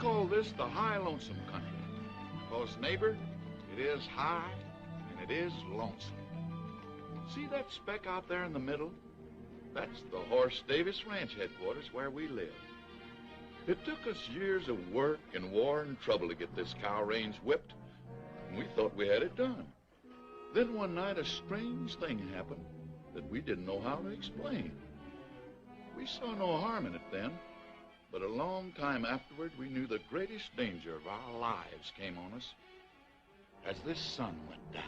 call this the High Lonesome Country. Because, neighbor, it is high and it is lonesome. See that speck out there in the middle? That's the Horace Davis Ranch headquarters where we live. It took us years of work and war and trouble to get this cow range whipped, and we thought we had it done. Then one night a strange thing happened that we didn't know how to explain. We saw no harm in it then, but a long time afterward we knew the greatest danger of our lives came on us as this sun went down.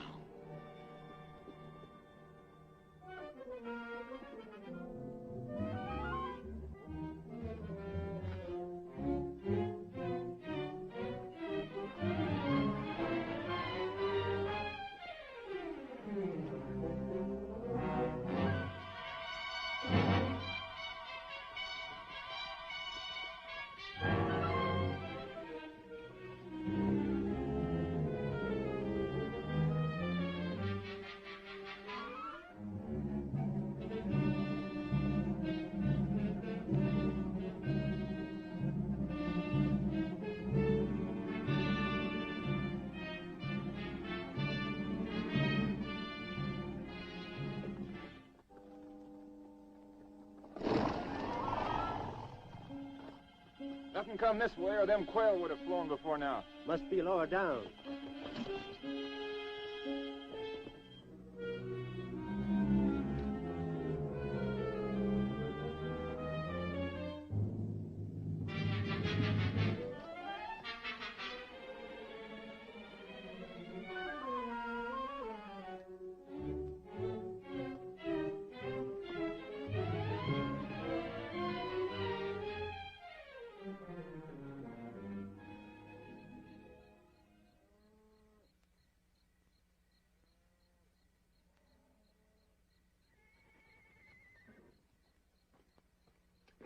Nothing come this way, or them quail would have flown before now. Must be lower down.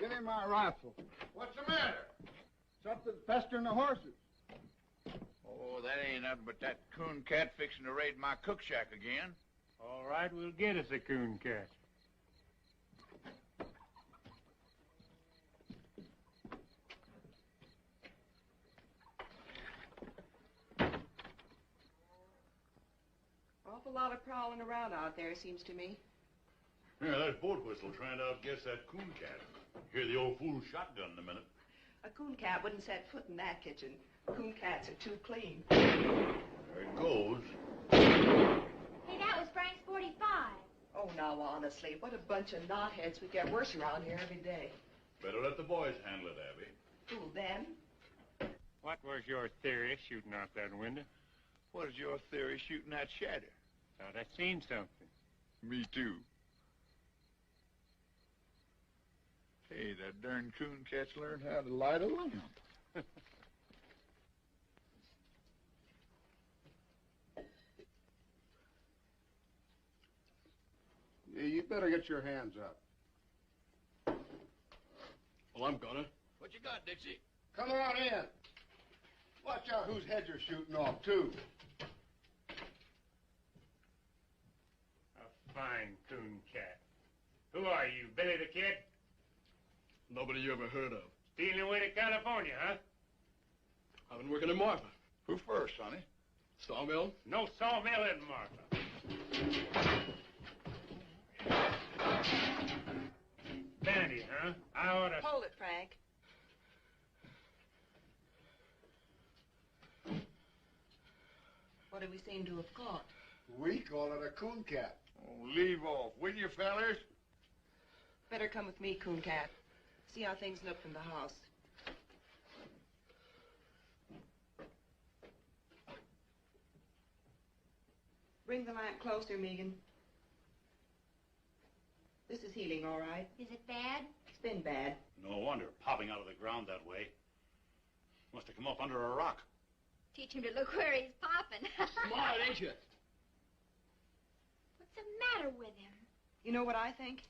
Give me my rifle. What's the matter? Something's pestering the horses. Oh, that ain't nothing but that coon cat fixing to raid my cook shack again. All right, we'll get us a coon cat. Awful lot of prowling around out there, seems to me. Yeah, that's boat whistle trying to outguess that coon cat. Hear the old fool shotgun in a minute. A coon cat wouldn't set foot in that kitchen. Coon cats are too clean. There it goes. Hey, that was Frank's 45. Oh, now, honestly, what a bunch of knotheads. We get worse around here every day. Better let the boys handle it, Abby. Who, them? What was your theory shooting out that window? What is your theory shooting that shatter? Thought I seen something. Me too. Hey, that darn coon cat's learned how to light a lamp. Yeah, you better get your hands up. Well, I'm gonna. What you got, Dixie? Come on in. Watch out whose heads you're shooting off, too. A fine coon cat. Who are you, Billy the Kid? Nobody you ever heard of. Stealing away to California, huh? I've been working in Marfa. Who first, sonny? Sawmill? No sawmill in Marfa. Vanity, huh? I oughta... Hold it, Frank. What do we seem to have caught? We call it a coon cat. Oh, leave off, will you, fellers? Better come with me, coon cat. See how things look from the house. Bring the lamp closer, Megan. This is healing, all right. Is it bad? It's been bad. No wonder, popping out of the ground that way. Must have come up under a rock. Teach him to look where he's popping. Smart, ain't you? What's the matter with him? You know what I think?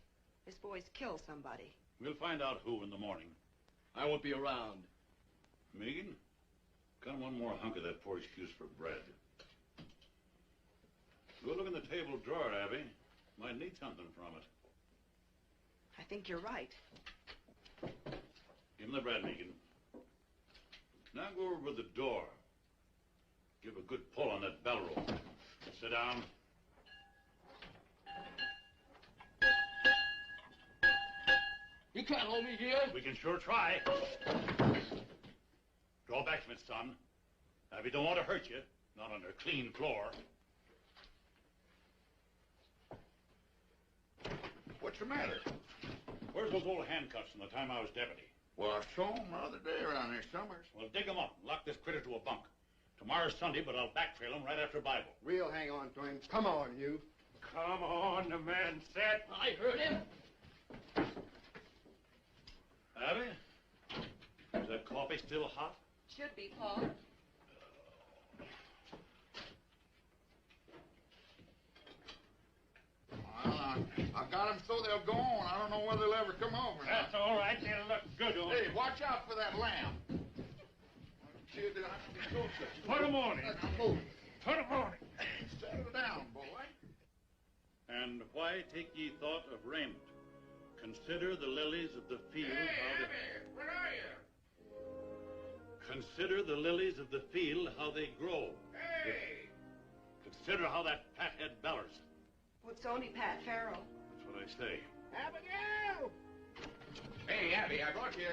This boy's killed somebody. We'll find out who in the morning. I won't be around. Megan, got one more hunk of that poor excuse for bread. Go look in the table drawer, Abby. Might need something from it. I think you're right. Give him the bread, Megan. Now go over to the door. Give a good pull on that bell rope. Sit down. You can't hold me here. We can sure try. Draw back from it, son. Abby don't want to hurt you. Not on her clean floor. What's the matter? Where's those old handcuffs from the time I was deputy? Well, I saw him the other day around here somewhere. Well, dig them up and lock this critter to a bunk. Tomorrow's Sunday, but I'll backtrail him right after Bible. We'll hang on to him. Come on, you. Come on, the man said. I heard him. Abby? Is that coffee still hot? Should be, Paul. Well, I got them so they'll go on. I don't know whether they'll ever come over. That's all right. They'll look good on Hey, you. watch out for that lamb. Kid, I have to be so such. Put 'em on him. Put 'em on him. Settle down, boy. And why take ye thought of raiment? Consider the lilies of the field. Where are you? Consider the lilies of the field, how they grow. Hey! Consider how that fathead bellers. Well, it's only Pat Farrell. That's what I say. Abigail! Hey, Abby, I brought you.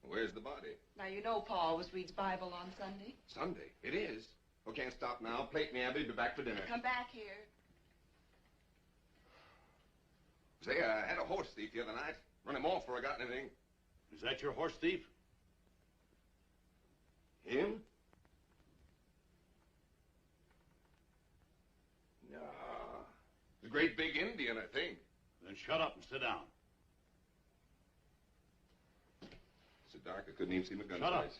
Where's the body? Now, you know Paul always reads Bible on Sunday. Sunday. It is. Oh, can't stop now. Plate me, Abby. Be back for dinner. Come back here. Say, I had a horse thief the other night. Run him off before I got anything. Is that your horse thief? Him? No. The great big Indian, I think. Then shut up and sit down. So dark I couldn't even see my gun Shut up. sights.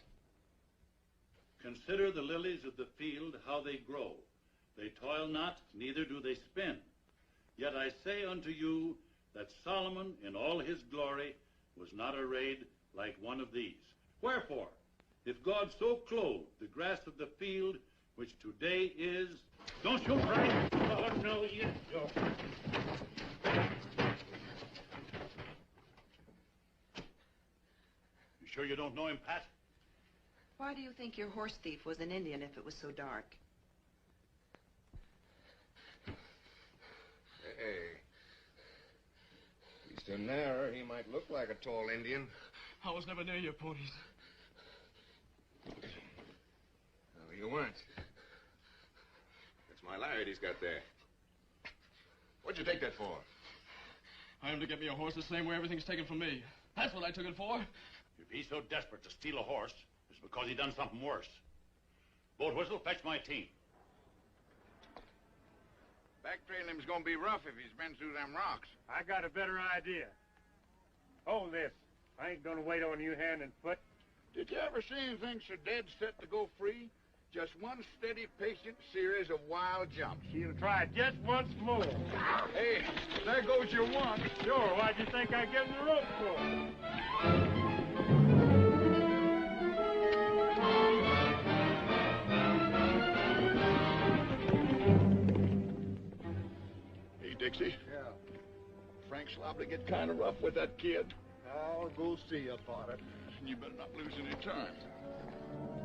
Consider the lilies of the field, how they grow. They toil not, neither do they spin. Yet I say unto you that Solomon in all his glory was not arrayed like one of these. Wherefore, if God so clothed the grass of the field, which today is... Don't shoot, Frank! Oh, no, you don't. You sure you don't know him, Pat? Why do you think your horse thief was an Indian if it was so dark? Hey. He's too narrow. He might look like a tall Indian. I was never near your ponies. No, you weren't. That's my lariat he's got there. What'd you take that for? I am to get me a horse the same way everything's taken from me. That's what I took it for. If he's so desperate to steal a horse, it's because he done something worse. Boat Whistle, fetch my team. Backtrailing him's gonna be rough if he's been through them rocks. I got a better idea. Hold this. I ain't gonna wait on you hand and foot. Did you ever see anything so dead set to go free? Just one steady, patient series of wild jumps. She'll try just once more. Hey, there goes your one. Sure, why'd you think I gave him the rope for? Hey, Dixie. Yeah. Frank's liable to get kind of rough with that kid. I'll go see about it. And you better not lose any time.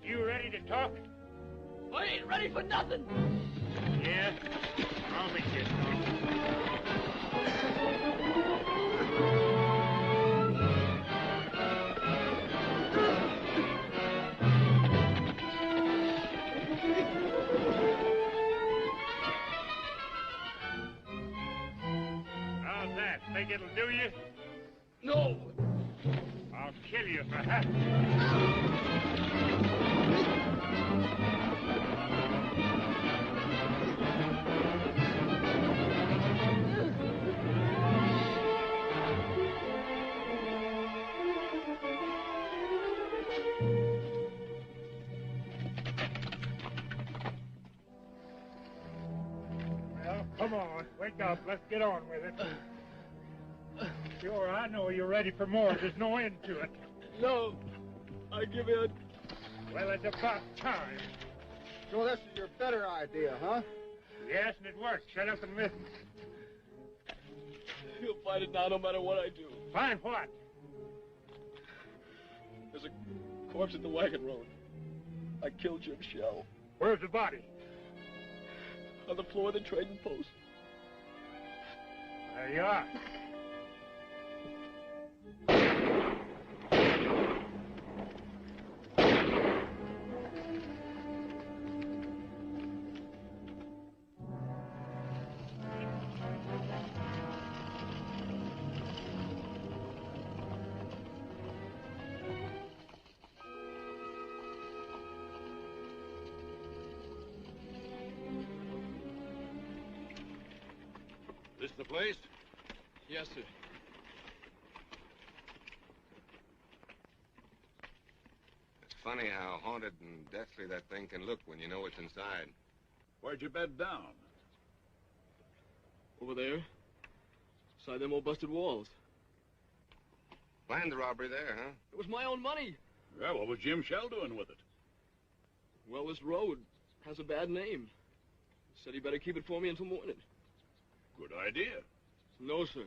You ready to talk? I ain't ready for nothing. Yeah? I'll make you talk. How's that? Think it'll do you? No. I'll kill you for that. Wake up. Let's get on with it. Sure, I know you're ready for more. There's no end to it. No, I give in. Well, it's about time. So this is your better idea, huh? Yes, and it worked. Shut up and listen. You'll find it now no matter what I do. Find what? There's a corpse at the wagon road. I killed Jim Shell. Where's the body? On the floor of the trading post. There you are. This the place? Yes, sir. It's funny how haunted and deathly that thing can look when you know what's inside. Where'd you bed down? Over there. Beside them old busted walls. Planned the robbery there, huh? It was my own money. Yeah, what was Jim Shell doing with it? Well, this road has a bad name. Said he better keep it for me until morning. Good idea. No, sir.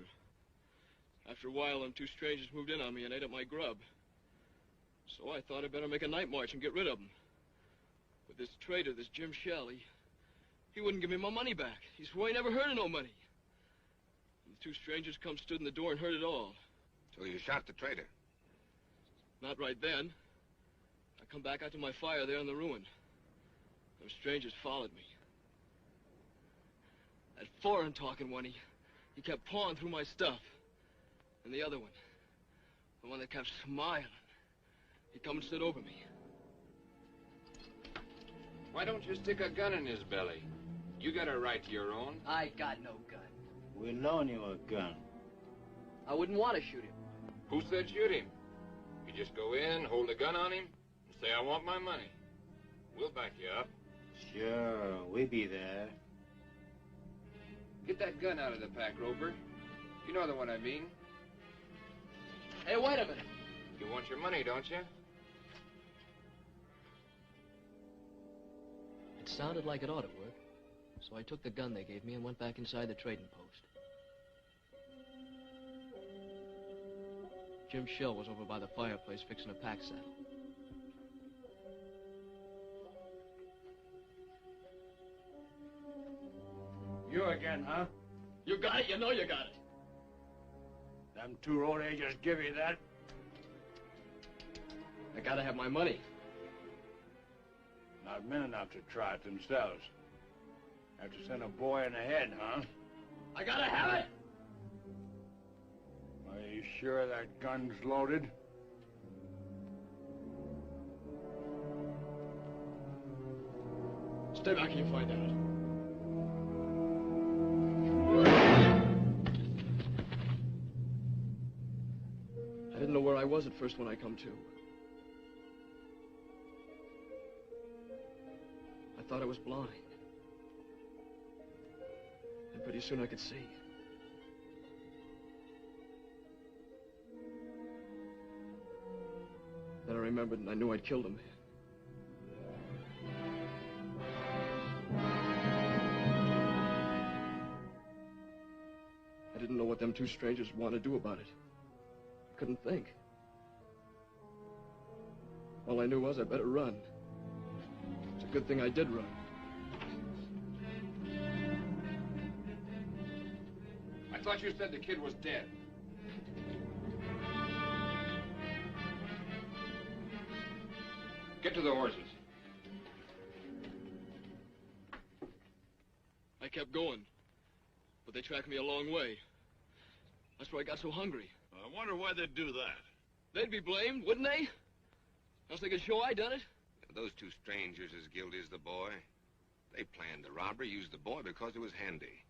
After a while, them two strangers moved in on me and ate up my grub. So I thought I'd better make a night march and get rid of them. But this traitor, this Jim Shell, he wouldn't give me my money back. He swore he never heard of no money. And the two strangers come stood in the door and heard it all. So you shot the traitor? Not right then. I come back out to my fire there in the ruin. Them strangers followed me. That foreign-talking one, he kept pawing through my stuff. And the other one, the one that kept smiling, he come and stood over me. Why don't you stick a gun in his belly? You got a right to your own. I got no gun. We loan you a gun. I wouldn't want to shoot him. Who said shoot him? You just go in, hold a gun on him, and say, I want my money. We'll back you up. Sure, we be there. Get that gun out of the pack, Roper. You know the one I mean. Hey, wait a minute. You want your money, don't you? It sounded like it ought to work. So I took the gun they gave me and went back inside the trading post. Jim Shell was over by the fireplace fixing a pack saddle. You again, huh? You got it, you know you got it. Them two road agents give you that? I gotta have my money. Not men enough to try it themselves. Have to send a boy in the head, huh? I gotta have it! Are you sure that gun's loaded? Stay back and you find out. I didn't know where I was at first when I come to. I thought I was blind. And pretty soon I could see. Then I remembered and I knew I'd killed him. I didn't know what them two strangers would want to do about it. I couldn't think. All I knew was I better run. It's a good thing I did run. I thought you said the kid was dead. Get to the horses. I kept going, but they tracked me a long way. That's where I got so hungry. I wonder why they'd do that. They'd be blamed, wouldn't they? Else they could show I done it. Those two strangers as guilty as the boy. They planned the robbery, used the boy because it was handy.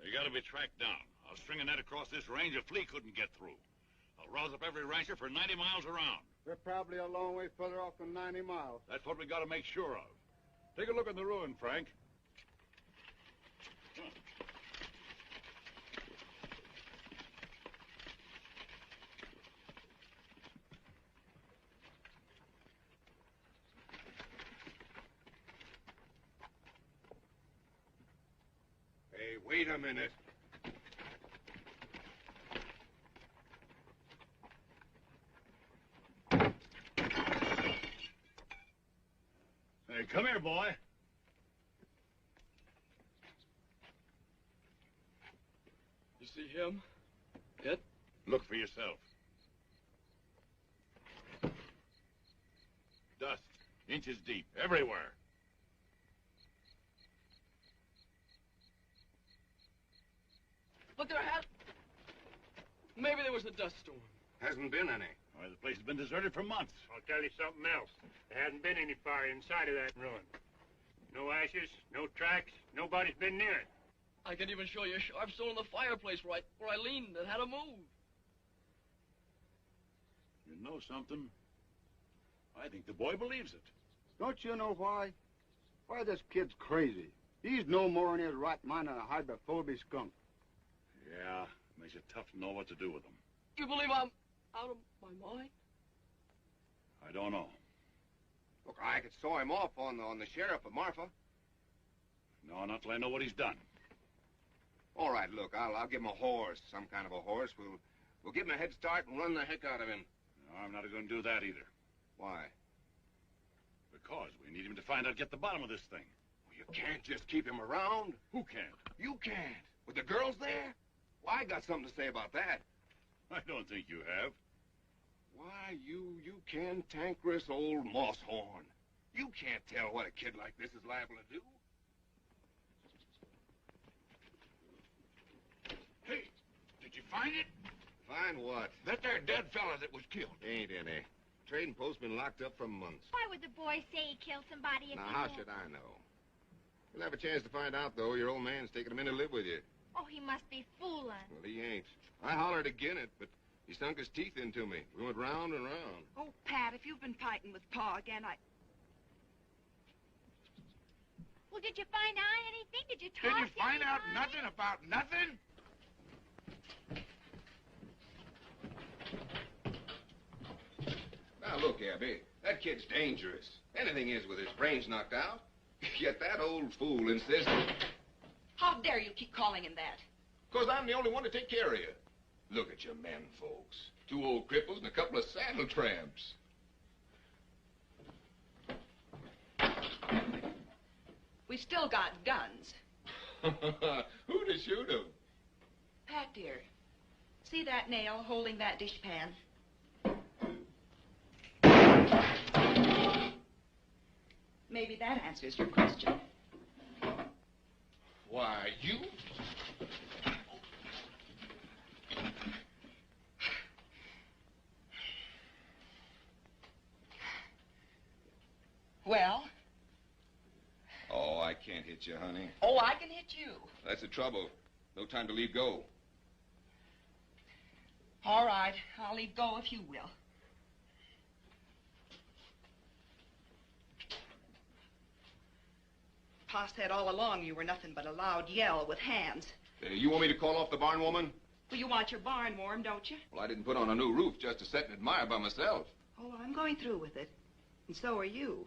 They gotta be tracked down. I'll string a net across this range a flea couldn't get through. I'll rouse up every rancher for 90 miles around. They're probably a long way further off than 90 miles. That's what we gotta make sure of. Take a look at the ruin, Frank. Wait a minute. Hey, come here, boy. You see him? Yet? Look for yourself. Dust, inches deep, everywhere. But there has... Maybe there was a dust storm. Hasn't been any. Why, the place has been deserted for months. I'll tell you something else. There hasn't been any fire inside of that ruin. No ashes, no tracks, nobody's been near it. I can even show you a sharp stone in the fireplace where I leaned and had to move. You know something? I think the boy believes it. Don't you know why? Why, this kid's crazy. He's no more in his right mind than a hydrophobic skunk. Yeah, makes it tough to know what to do with him. You believe I'm out of my mind? I don't know. Look, I could saw him off on the sheriff of Marfa. No, not till I know what he's done. All right, look, I'll give him a horse, some kind of a horse. We'll give him a head start and run the heck out of him. No, I'm not going to do that either. Why? Because we need him to find out, get the bottom of this thing. Well, you can't just keep him around. Who can't? You can't. With the girls there? Well, I got something to say about that. I don't think you have. Why, you cantankerous old moss-horn. You can't tell what a kid like this is liable to do. Hey, did you find it? Find what? That there dead fella that was killed. Ain't any. Trading post's been locked up for months. Why would the boy say he killed somebody if Now, he how knew? should I know? You'll have a chance to find out, though. Your old man's taking him in to live with you. Oh, he must be fooling. Well, he ain't. I hollered again it, but he sunk his teeth into me. We went round and round. Oh, Pat, if you've been fighting with Pa again, Well, did you find out anything? Did you talk Did you to find out anybody? nothing about nothing? Now, look, Abby, that kid's dangerous. Anything is with his brains knocked out. Yet that old fool insists... how dare you keep calling him that? Because I'm the only one to take care of you. Look at you men folks. 2 old cripples and a couple of saddle tramps. We still got guns. Who to shoot 'em? Pat, dear, see that nail holding that dishpan? Maybe that answers your question. Why, you... Well? Oh, I can't hit you, honey. Oh, I can hit you. That's the trouble. No time to leave go. All right, I'll leave go if you will. Pa said all along you were nothing but a loud yell with hands. You want me to call off the barn woman? Well, you want your barn warm, don't you? Well, I didn't put on a new roof just to sit and admire by myself. Oh, I'm going through with it. And so are you.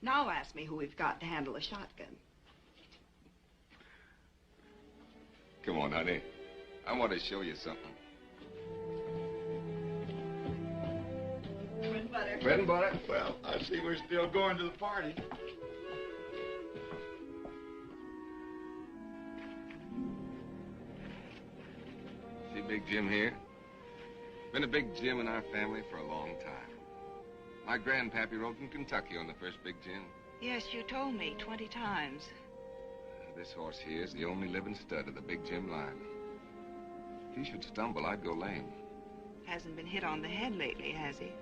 Now ask me who we've got to handle a shotgun. Come on, honey. I want to show you something. Bread and butter. Bread and butter? Well, I see we're still going to the party. See Big Jim here? Been a Big Jim in our family for a long time. My grandpappy rode from Kentucky on the first Big Jim. Yes, you told me 20 times. This horse here is the only living stud of the Big Jim line. If he should stumble, I'd go lame. Hasn't been hit on the head lately, has he?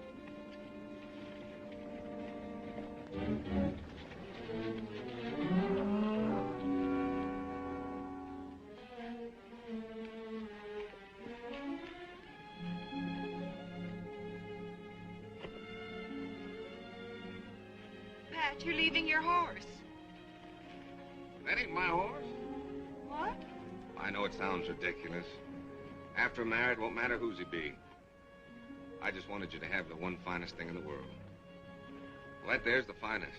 Pat, you're leaving your horse. That ain't my horse. What? I know it sounds ridiculous. After I'm married, it won't matter whose he be. I just wanted you to have the one finest thing in the world. Well, that there's the finest.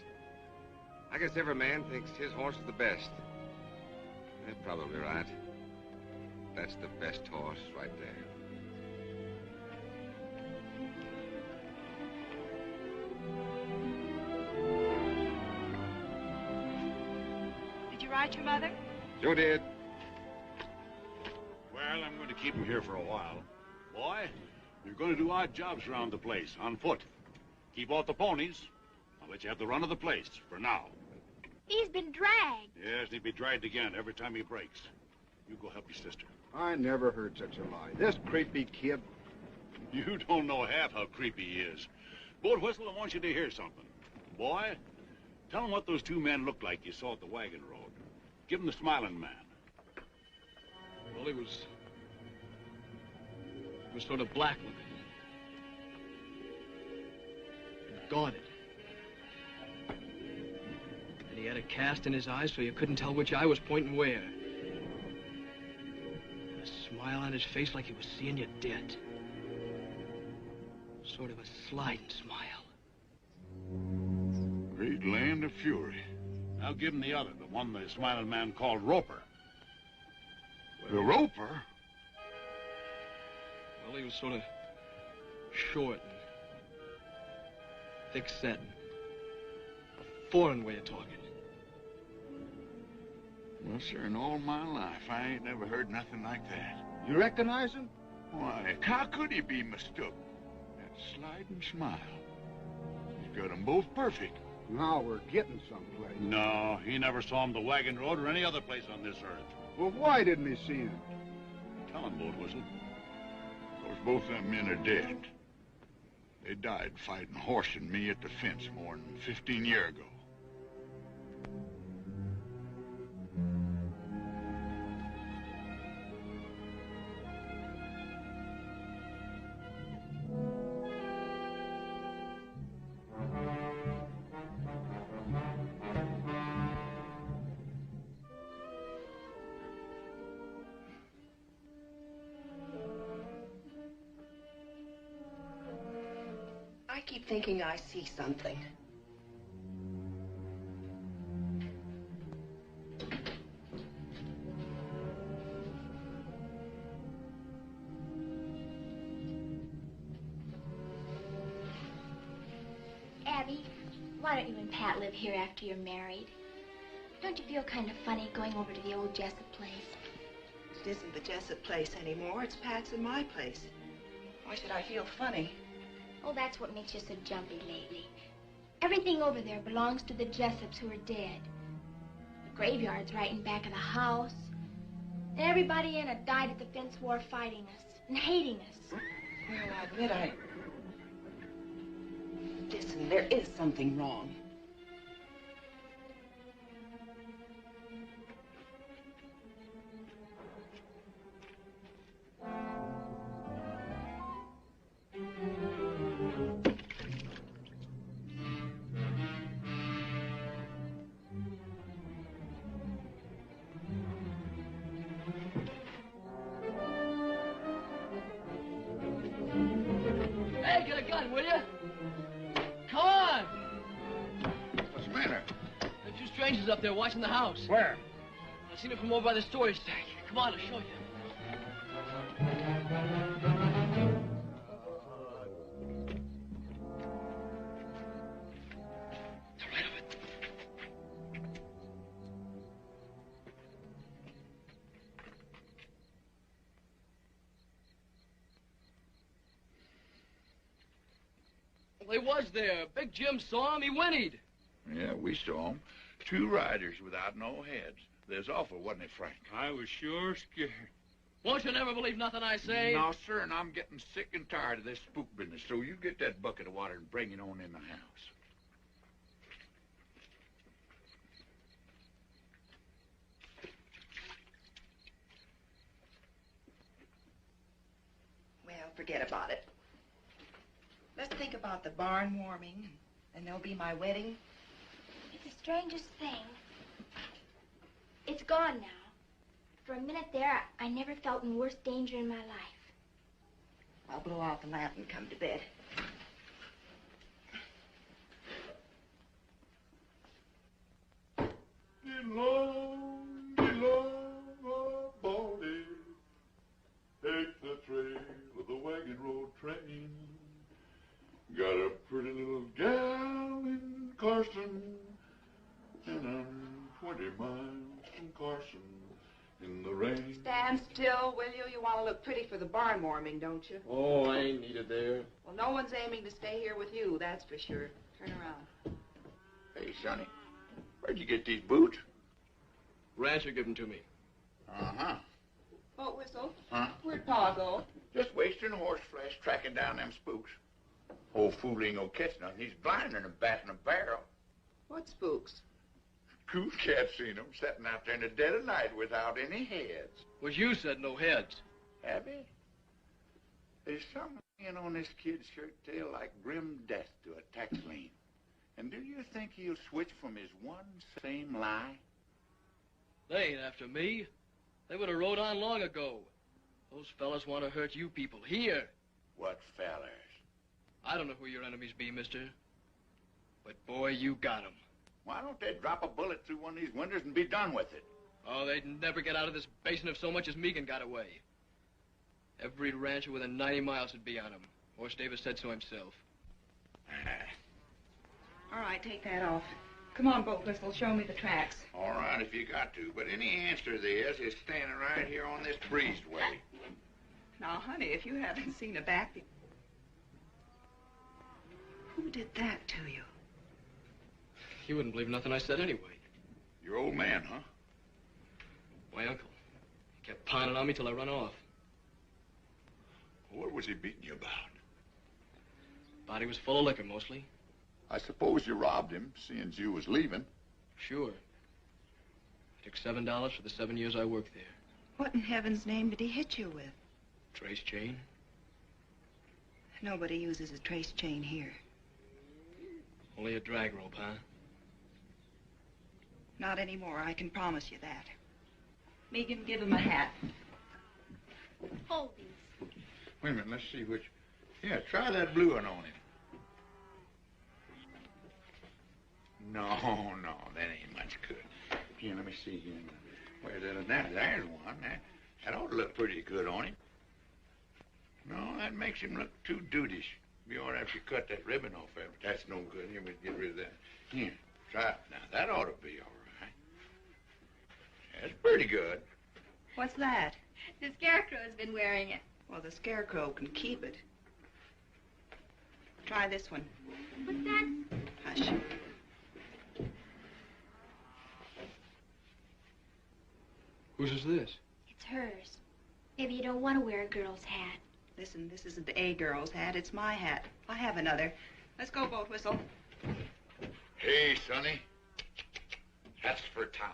I guess every man thinks his horse is the best. You're probably right. That's the best horse right there. Did you write your mother? Sure did. Well, I'm going to keep him here for a while. Boy, you're going to do odd jobs around the place, on foot. Keep off the ponies. I'll let you have the run of the place, for now. He's been dragged. Yes, and he'll be dragged again every time he breaks. You go help your sister. I never heard such a lie. This creepy kid. You don't know half how creepy he is. Boat Whistle, I want you to hear something. Boy, tell him what those two men looked like you saw at the wagon road. Give him the smiling man. Well, he was sort of black looking. And guarded. And he had a cast in his eyes so you couldn't tell which eye was pointing where. And a smile on his face like he was seeing you dead. Sort of a sliding smile. Great land of fury. Now give him the other, the one the smiling man called Roper. The Roper? Well, he was sort of short and thick-set. A foreign way of talking. Well, sir, in all my life, I ain't never heard nothing like that. You recognize him? Why, how could he be mistook? That sliding smile. He's got 'em both perfect. Now we're getting someplace. No, he never saw him the wagon road or any other place on this earth. Well, why didn't he see him? Tell him, Boat Whistle. Because both them men are dead. They died fighting Horse and me at the fence more than 15 years ago. I keep thinking I see something. Abby, why don't you and Pat live here after you're married? Don't you feel kind of funny going over to the old Jessup place? It isn't the Jessup place anymore. It's Pat's and my place. Why should I feel funny? Oh, that's what makes you so jumpy lately. Everything over there belongs to the Jessups who are dead. The graveyard's right in back of the house. And everybody in it died at the fence war fighting us and hating us. Well, I admit Listen, there is something wrong. Hey, get a gun, will you? Come on! What's the matter? There are two strangers up there watching the house. Where? I seen them from over by the storage tank. Come on, I'll show you. They're right over there. Well, they was there. Big Jim saw him. He whinnied. Yeah, we saw 'em. Two riders without no heads. There's awful, wasn't it, Frank? I was sure scared. Won't you never believe nothing I say? No, sir, and I'm getting sick and tired of this spook business, so you get that bucket of water and bring it on in the house. Well, forget about it. Let's think about the barn warming, and there'll be my wedding. It's the strangest thing. It's gone now. For a minute there, I never felt in worse danger in my life. I'll blow out the lamp and come to bed. Get low, washing in the rain. Stand still, will you? You want to look pretty for the barn warming, don't you? Oh, I ain't needed there. Well, no one's aiming to stay here with you, that's for sure. Turn around. Hey, Sonny, where'd you get these boots? Rancher give them to me. Uh-huh. Boat whistle? Huh? Where'd Pa go? Just wasting horse flesh tracking down them spooks. Old fool ain't gonna catch nothing. He's blinder than a bat in a barrel. What spooks? Coon cat seen them sitting out there in the dead of night without any heads. Was you said no heads? Have he? There's something on this kid's shirt tail like grim death to a tax lien. And do you think he'll switch from his one same lie? They ain't after me. They would have rode on long ago. Those fellas want to hurt you people here. What fellers? I don't know who your enemies be, mister. But boy, you got 'em. Why don't they drop a bullet through one of these windows and be done with it? Oh, they'd never get out of this basin if so much as Megan got away. Every rancher within 90 miles would be on him. Horse Davis said so himself. All right, take that off. Come on, Boat Whistle, show me the tracks. All right, if you got to. But any answer there is standing right here on this breezeway. Now, honey, if you haven't seen a back... Who did that to you? You wouldn't believe nothing I said anyway. Your old man, huh? My uncle. He kept pining on me till I run off. What was he beating you about? Body was full of liquor, mostly. I suppose you robbed him, seeing you was leaving. Sure. I took $7 for the 7 years I worked there. What in heaven's name did he hit you with? Trace chain. Nobody uses a trace chain here. Only a drag rope, huh? Not anymore, I can promise you that. Megan, give him a hat. Hold these. Wait a minute, let's see which... Yeah, try that blue one on him. No, that ain't much good. Here, let me see here. Where's that? There's one. That ought to look pretty good on him. No, that makes him look too dudeish. Be all right if you cut that ribbon off there, but that's no good. Here, we get rid of that. Here, try it. Now, that ought to be all right. That's pretty good. What's that? The Scarecrow's been wearing it. Well, the Scarecrow can keep it. Try this one. What's that? Hush. Whose is this? It's hers. Maybe you don't want to wear a girl's hat. Listen, this isn't a girl's hat. It's my hat. I have another. Let's go, Boat Whistle. Hey, Sonny. That's for town.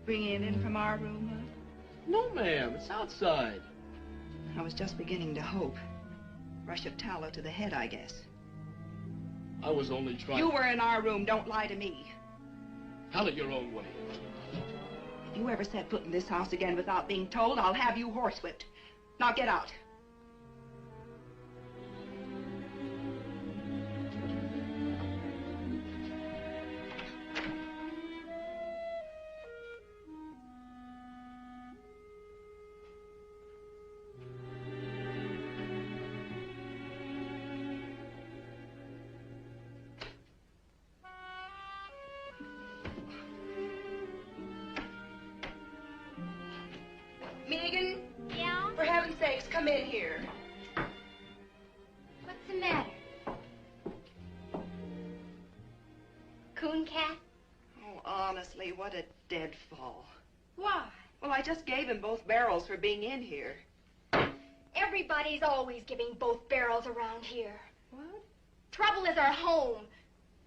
Bringing it in from our room, huh? No, ma'am. It's outside. I was just beginning to hope. Rush of tallow to the head, I guess. I was only trying... You were in our room. Don't lie to me. Tell it your own way. If you ever set foot in this house again without being told, I'll have you horsewhipped. Now get out. Megan? Yeah? For heaven's sakes, come in here. What's the matter? Coon Cat? Oh, honestly, what a deadfall. Why? Well, I just gave him both barrels for being in here. Everybody's always giving both barrels around here. What? Trouble is our home.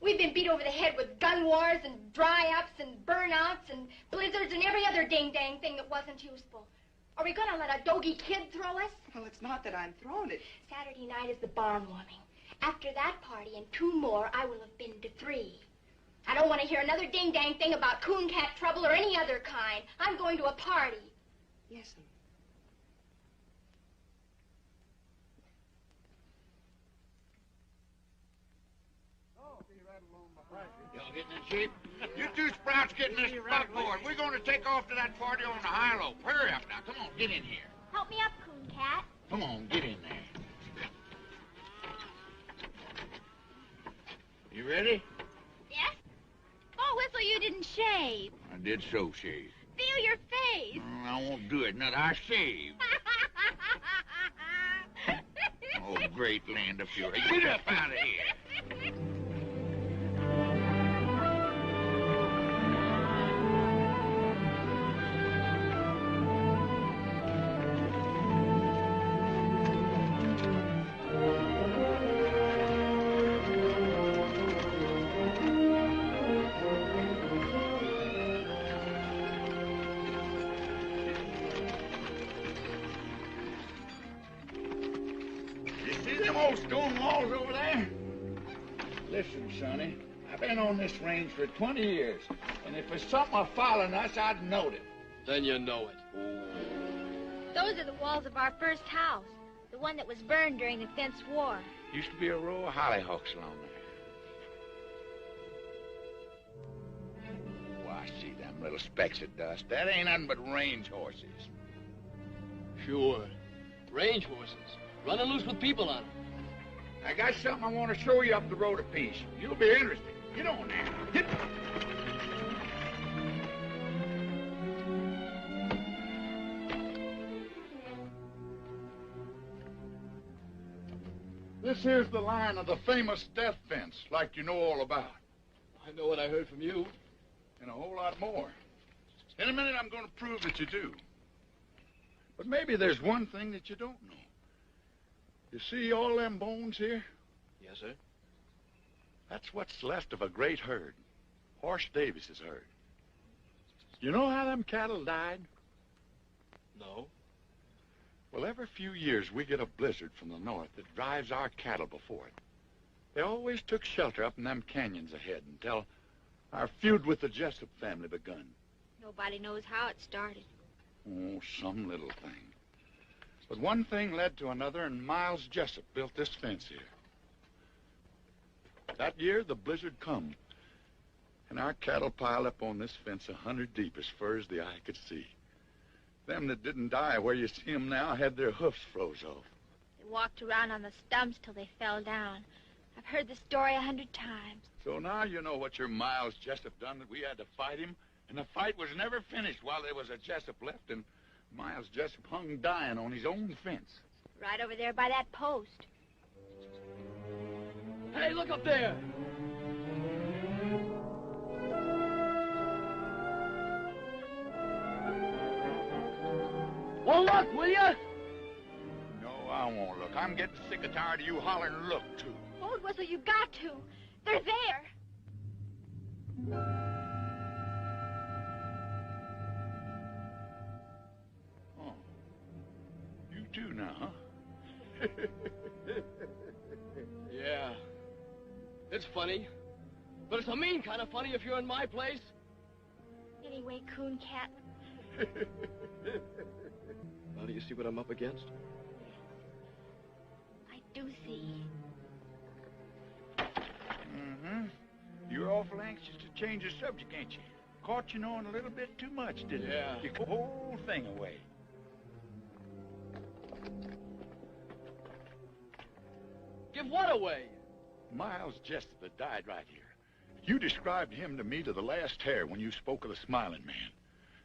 We've been beat over the head with gun wars and dry-ups and burnouts and blizzards and every other ding-dang thing that wasn't useful. Are we going to let a doggy kid throw us? Well, it's not that I'm throwing it. Saturday night is the barn warming. After that party and 2 more, I will have been to 3. I don't want to hear another ding-dang thing about coon cat trouble or any other kind. I'm going to a party. Yes'm. Y'all getting in shape? You two sprouts get in this buckboard. We're going to take off to that party on the high-low. Hurry up now. Come on, get in here. Help me up, Coon Cat. Come on, get in there. You ready? Yes? Oh, Whistle, you didn't shave. I did so shave. Feel your face. I won't do it. Not I shave. Oh, great land of fury. Get up out of here. Stone walls over there? Listen, Sonny, I've been on this range for 20 years, and if there's something following us, I'd know it. Then you know it. Those are the walls of our first house, the one that was burned during the Fence War. Used to be a row of hollyhocks along there. Why, see them little specks of dust. That ain't nothing but range horses. Sure. Range horses. Running loose with people on them. I got something I want to show you up the road a piece. You'll be interested. Get on there. Get. This here's the line of the famous death fence, like you know all about. I know what I heard from you. And a whole lot more. In a minute, I'm going to prove that you do. But maybe there's one thing that you don't know. You see all them bones here? Yes, sir. That's what's left of a great herd. Horse Davis's herd. You know how them cattle died? No. Well, every few years we get a blizzard from the north that drives our cattle before it. They always took shelter up in them canyons ahead until our feud with the Jessup family begun. Nobody knows how it started. Oh, some little thing. But one thing led to another, and Miles Jessup built this fence here. That year, the blizzard come, and our cattle piled up on this fence 100 deep as far as the eye could see. Them that didn't die where you see them now had their hoofs froze off. They walked around on the stumps till they fell down. I've heard the story 100 times. So now you know what your Miles Jessup done, that we had to fight him, and the fight was never finished while there was a Jessup left, and Miles Jessup hung dying on his own fence. Right over there by that post. Hey, look up there! Well, look, will you? No, I won't look. I'm getting sick and tired of you hollering look, too. Old Whistle, you got to. They're there. Oh. You too now, huh? Yeah. It's funny. But it's a mean kind of funny if you're in my place. Anyway, Coon Cat, Now do you see what I'm up against? I do see. Mm-hmm. You're awful anxious to change the subject, ain't you? Caught you knowing a little bit too much, didn't Yeah. you? You put the whole thing away. Give what away? Miles Jessup that died right here. You described him to me to the last hair when you spoke of the Smiling Man.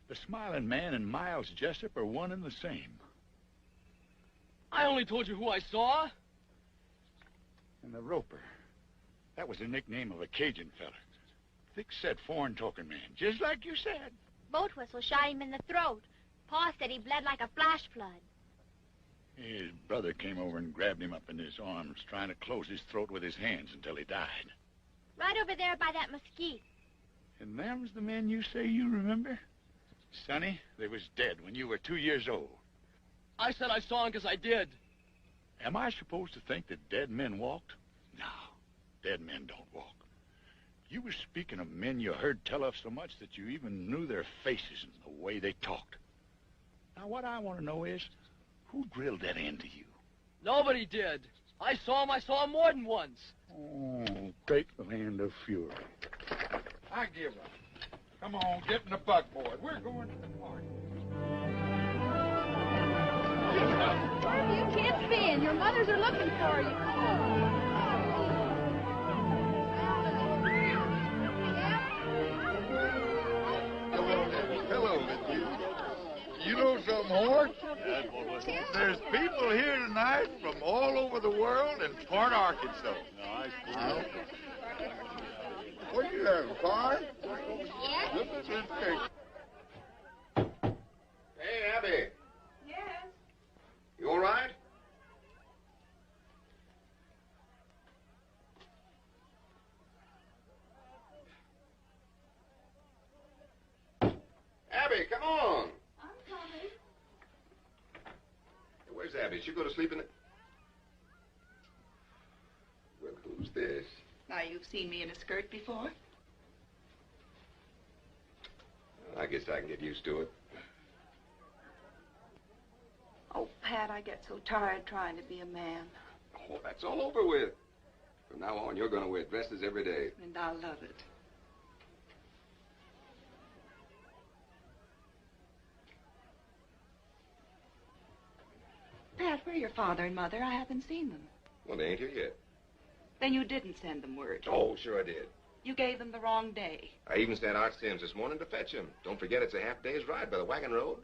The Smiling Man and Miles Jessup are one and the same. I only told you who I saw. And the Roper. That was the nickname of a Cajun feller. Thick-set, foreign-talking man, just like you said. Boat Whistle shot him in the throat. Pa said he bled like a flash flood. His brother came over and grabbed him up in his arms, trying to close his throat with his hands until he died. Right over there by that mesquite. And them's the men you say you remember? Sonny, they was dead when you were 2 years old. I said I saw him because I did. Am I supposed to think that dead men walked? No, dead men don't walk. You was speaking of men you heard tell of so much that you even knew their faces and the way they talked. Now, what I want to know is, who drilled that into you? Nobody did. I saw him more than once. Oh, great land of fury. I give up. Come on, get in the buckboard. We're going to the party. Where have you kids been? Your mothers are looking for you. Come on. Hello, Mitzi. You know something, Hort? There's people here tonight from all over the world and part Arkansas. What are you having, corn? Yes? Look at this cake. Hey, Abby. Yes. You all right? Abby, come on. I'm coming. Where's Abby? She'll go to sleep in the... Well, who's this? Now, you've seen me in a skirt before? I guess I can get used to it. Oh, Pat, I get so tired trying to be a man. Oh, that's all over with. From now on, you're going to wear dresses every day. And I'll love it. Pat, where are your father and mother? I haven't seen them. Well, they ain't here yet. Then you didn't send them word. Oh, sure I did. You gave them the wrong day. I even sent Art Sims this morning to fetch him. Don't forget it's a half day's ride by the wagon road.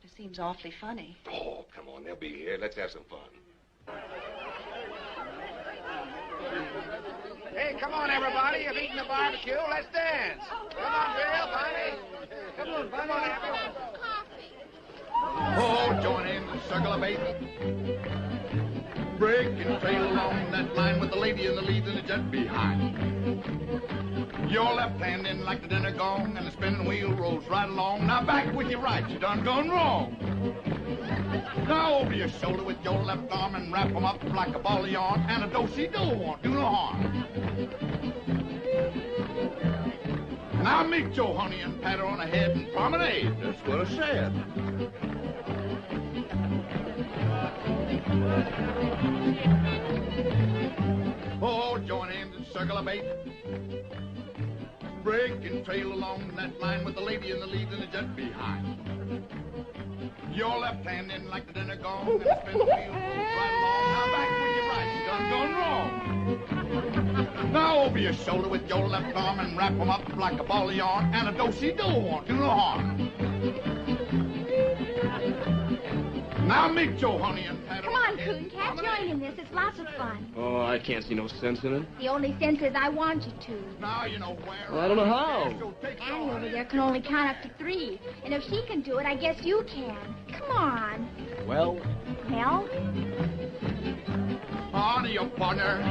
It seems awfully funny. Oh, come on, they'll be here. Let's have some fun. Hey, come on, everybody. You've eaten the barbecue. Let's dance. Come on, Bill, Bonnie. Come on, Bonnie. Oh, join in the circle of eight. Break and trail along that line with the lady in the lead and the jet behind. Your left hand in like the dinner gong, and the spinning wheel rolls right along. Now back with your right, you done gone wrong. Now over your shoulder with your left arm and wrap 'em up like a ball of yarn, and a do-si-do won't do no harm. Now meet your honey and pat her on the head and promenade. That's what I said. Oh, join in the circle of eight. Break and trail along that line with the lady in the lead and the jet behind. Your left hand in like the dinner gong, and the spin the wheel right along. Now back with your right, you done gone wrong. Now over your shoulder with your left arm and wrap 'em up like a ball of yarn, and a do-si-do won't do no harm. Now meet your honey and pat her. Come on, Coon Cat, join in this. It's lots of fun. Oh, I can't see no sense in it. The only sense is I want you to. Now you know where. Well, I don't know how. Annie over there can only count up to 3. And if she can do it, I guess you can. Come on. Well? Well? On to your partner.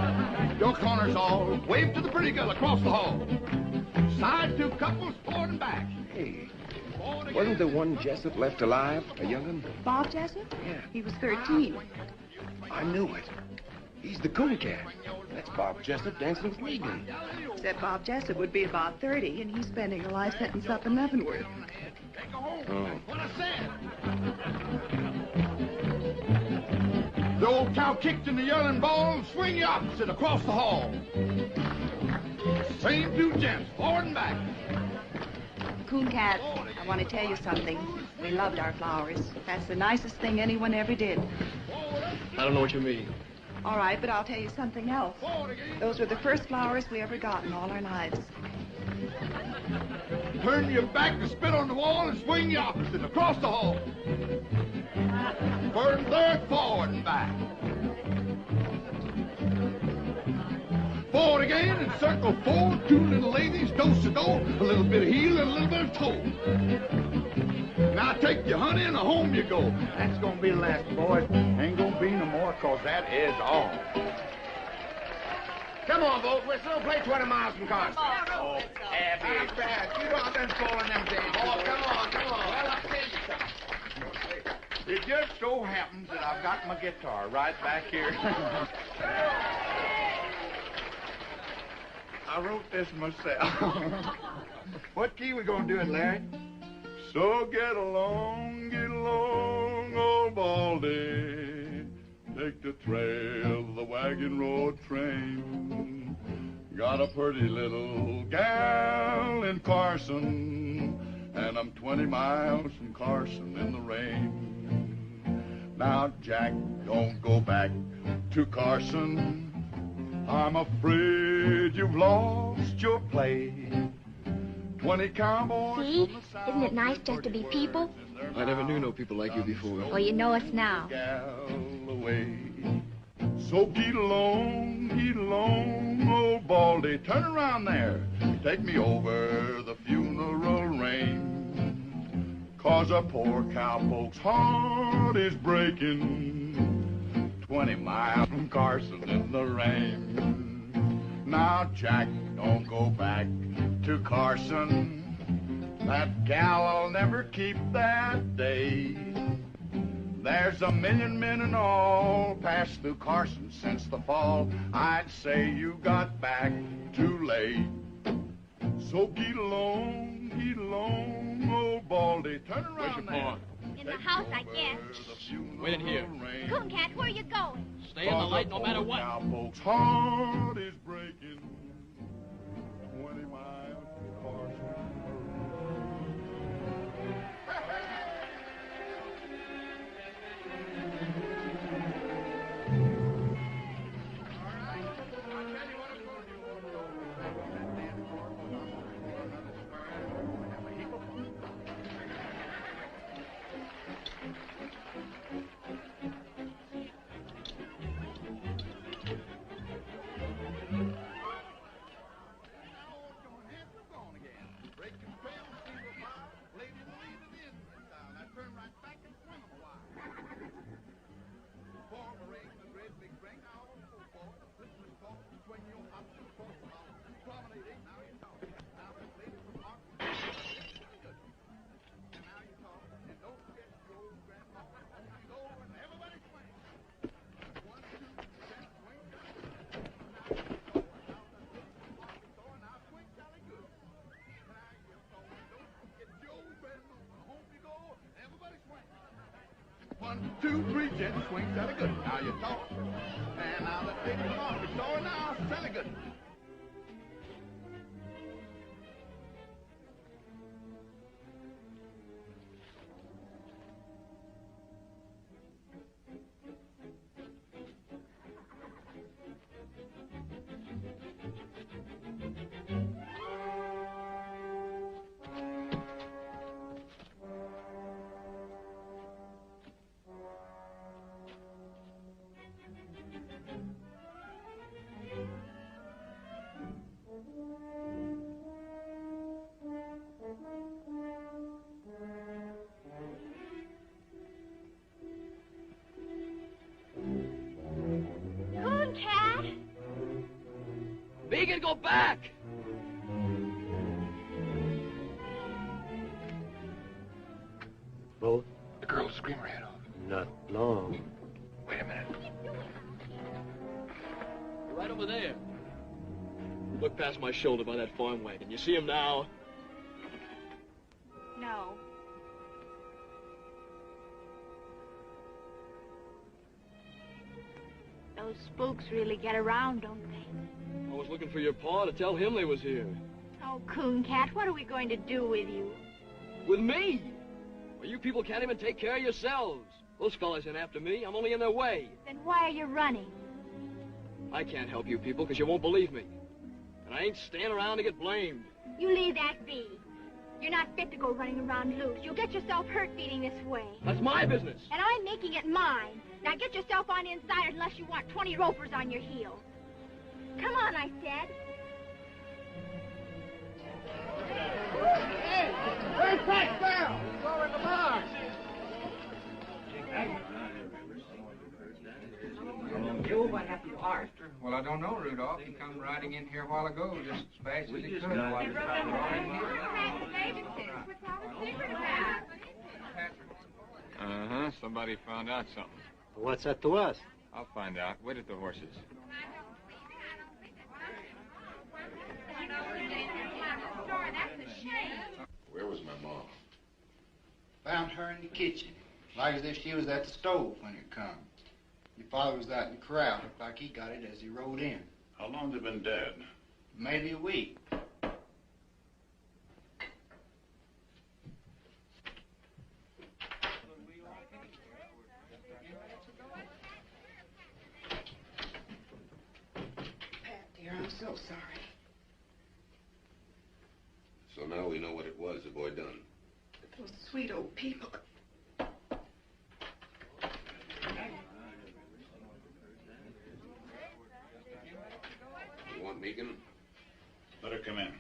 Your corner's all. Wave to the pretty girl across the hall. Side 2 couples forward and back. Hey, wasn't the one Jessup left alive a young'un? Bob Jessup? Yeah. He was 13. I knew it. He's the Coon Cat. That's Bob Jessup dancing with Regan. Except Bob Jessup would be about 30, and he's spending a life sentence up in Leavenworth. Go home. Oh. What I said. The old cow kicked in the yelling ball and swing you opposite across the hall. Same two gents, forward and back. Coon Cat, I want to tell you something. We loved our flowers. That's the nicest thing anyone ever did. I don't know what you mean. All right, but I'll tell you something else. Those were the first flowers we ever got in all our lives. Turn your back to spit on the wall and swing the opposite across the hall. Third and third, forward and back. Forward again and circle four, two little ladies, do-si-do, a little bit of heel and a little bit of toe. Now take your honey and home you go. That's gonna be the last, boys. Ain't gonna be no more, 'cause that is all. Come on, Bolt. We're still play 20 miles from Carson. Oh, Abby. Not bad. You don't have been falling them days. Oh, come on. Well, I'll tell you something. It just so happens that I've got my guitar right back here. I wrote this myself. What key we gonna do it, Larry? So get along, old Baldy. Take the trail of the wagon road train. Got a pretty little gal in Carson, and I'm 20 miles from Carson in the rain. Now, Jack, don't go back to Carson. I'm afraid you've lost your place. 20 cowboys. See? Isn't it nice just to be people? I never knew no people like you before. Well, you know us now. Away. So get along, old Baldy. Turn around there. Take me over the funeral range. 'Cause a poor cowpoke's heart is breaking. 20 miles from Carson in the rain. Now, Jack, don't go back to Carson. That gal'll never keep that day. There's a million men in all passed through Carson since the fall. I'd say you got back too late. So get along, old Baldy. Turn around there. In the house, I guess. Wait in here. Coon Cat, where are you going? Stay in the light no matter what. Cowpoke's heart is breaking. 20 miles from Carson. One, two, three, gents, swing, Sally good. Now you talk. And now let's take it off. It's all now, Sally good. Coon Cat? Vegan, go back! Both? The girl will scream her head off. Not long. Wait a minute. Right over there. Look past my shoulder by that farm wagon. You see him now? No. Those spooks really get around, don't they? I was looking for your pa to tell him they was here. Oh, Coon Cat, what are we going to do with you? With me? Well, you people can't even take care of yourselves. Those fellas ain't after me. I'm only in their way. Then why are you running? I can't help you people because you won't believe me. And I ain't staying around to get blamed. You leave that be. You're not fit to go running around loose. You'll get yourself hurt beating this way. That's my business. And I'm making it mine. Now get yourself on inside unless you want 20 ropers on your heels. Come on, I said. Hey, where's Pat Bell? He's over in the bar. Joe, what happened to Art? Well, I don't know, Rudolph. He come riding in here a while ago, just as fast as he could. Uh-huh. Somebody found out something. What's that to us? I'll find out. Wait at the horses. Where was my mom? Found her in the kitchen. Like as if she was at the stove when it come. Your father was out in the corral. Looked like he got it as he rode in. How long they been dead? Maybe a week. Pat, dear, I'm so sorry. So now we know what it was the boy done. Those sweet old people. You want Megan? Let her come in.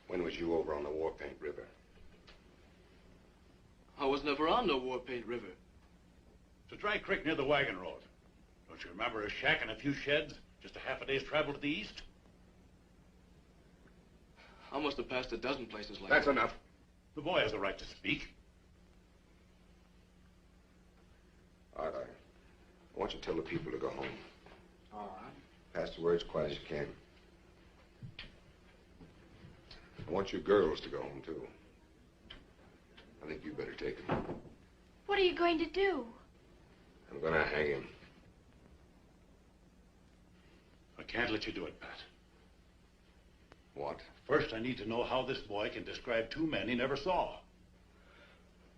When was you over on the War Paint River? I was never on no War Paint River. It's a dry creek near the wagon road. Don't you remember a shack and a few sheds? Just a half a day's travel to the east? I must have passed a dozen places like That's that. enough. The boy has the right to speak. All right, I want you to tell the people to go home. All right. Pass the word as quiet as you can. I want you girls to go home, too. I think you better take him. What are you going to do? I'm gonna hang him. I can't let you do it, Pat. What? First, I need to know how this boy can describe two men he never saw.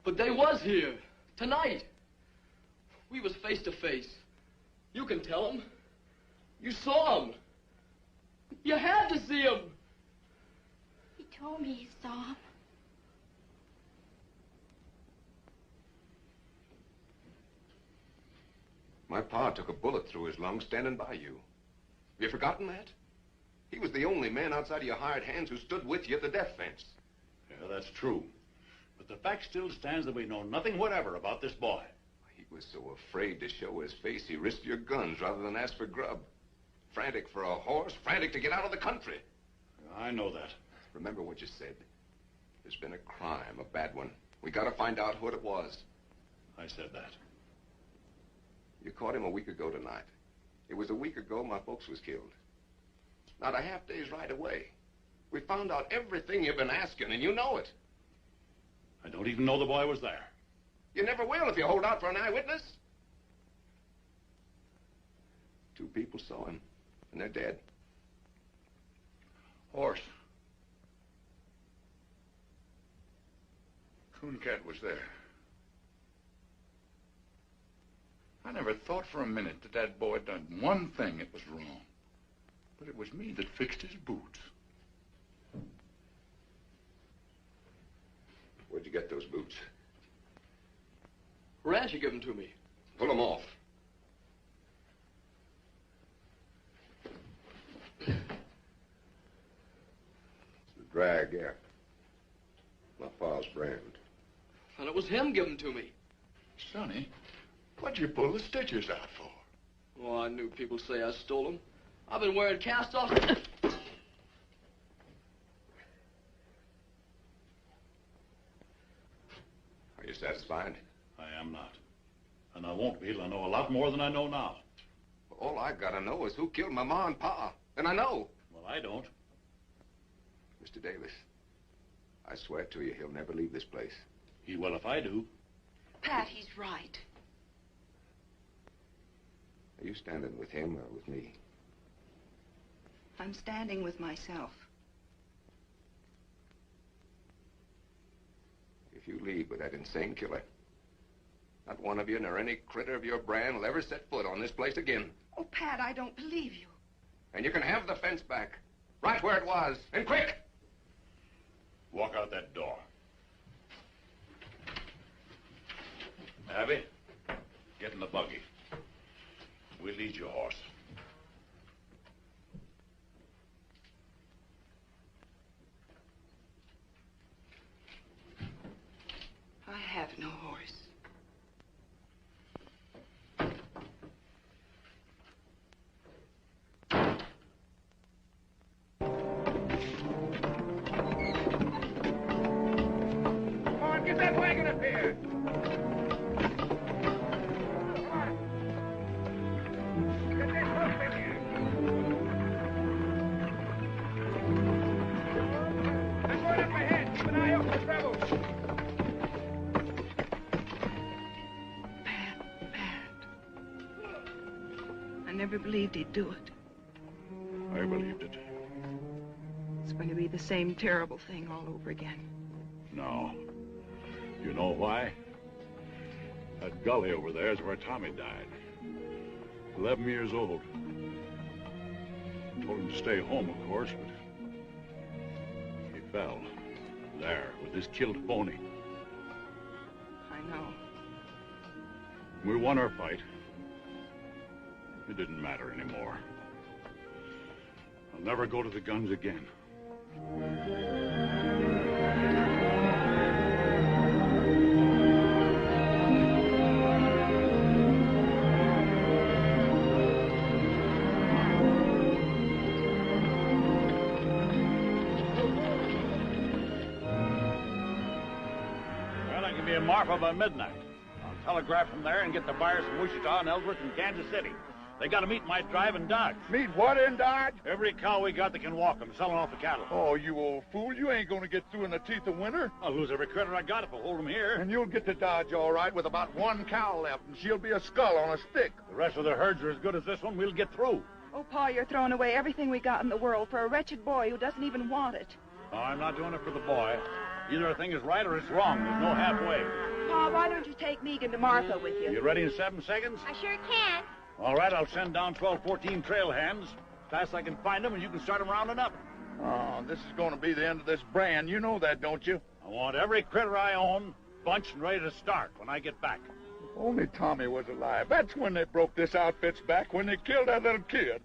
But they was here. Tonight. We was face to face. You can tell them. You saw him. You had to see him. He told me he saw him. My pa took a bullet through his lung standing by you. Have you forgotten that? He was the only man outside of your hired hands who stood with you at the death fence. Yeah, that's true. But the fact still stands that we know nothing whatever about this boy. He was so afraid to show his face, he risked your guns rather than ask for grub. Frantic for a horse, frantic to get out of the country. I know that. Remember what you said. There's been a crime, a bad one. We gotta find out what it was. I said that. You caught him a week ago tonight. It was a week ago my folks was killed. Not a half day's ride away. We found out everything you've been asking, and you know it. I don't even know the boy was there. You never will if you hold out for an eyewitness. Two people saw him, and they're dead. Horse. Cooncat was there. I never thought for a minute that that boy done one thing that was wrong. But it was me that fixed his boots. Where'd you get those boots? Rancher gave them to me. Pull them off. It's the drag, yeah. My pa's brand. And it was him giving them to me. Sonny, what'd you pull the stitches out for? Oh, I knew people'd say I stole them. I've been wearing cast-offs. Are you satisfied? I am not. And I won't be till I know a lot more than I know now. All I gotta know is who killed my ma and pa. And I know. Well, I don't. Mr. Davis, I swear to you, he'll never leave this place. He will if I do. Pat, he's right. Are you standing with him or with me? I'm standing with myself. If you leave with that insane killer, not one of you nor any critter of your brand will ever set foot on this place again. Oh, Pat, I don't believe you. And you can have the fence back, right where it was, and quick! Walk out that door. Abby, get in the buggy. We'll lead your horse. I have no horse. Come on, get that wagon up here. Get that hook in here. I'm going up ahead. Keep an eye out for the rebels. I never believed he'd do it. I believed it. It's going to be the same terrible thing all over again. No. You know why? That gully over there is where Tommy died. 11 years old. Told him to stay home, of course, but he fell. There, with his killed pony. I know. We won our fight. It didn't matter anymore. I'll never go to the guns again. Well, I can be in Marfa by midnight. I'll telegraph from there and get the buyers from Wichita and Ellsworth and Kansas City. They got to meet my drive in Dodge. Meet what in Dodge? Every cow we got that can walk them, selling off the cattle. Oh, you old fool. You ain't gonna get through in the teeth of winter. I'll lose every critter I got if I hold them here. And you'll get to Dodge all right with about one cow left, and she'll be a skull on a stick. The rest of the herds are as good as this one. We'll get through. Oh, Pa, you're throwing away everything we got in the world for a wretched boy who doesn't even want it. No, I'm not doing it for the boy. Either a thing is right or it's wrong. There's no halfway. Pa, why don't you take Megan to Martha with you? You ready in 7 seconds? I sure can. All right, I'll send down 12, 14 trail hands. Fast I can find them, and you can start them rounding up. Oh, this is gonna be the end of this brand. You know that, don't you? I want every critter I own bunched and ready to start when I get back. If only Tommy was alive. That's when they broke this outfit's back, when they killed that little kid.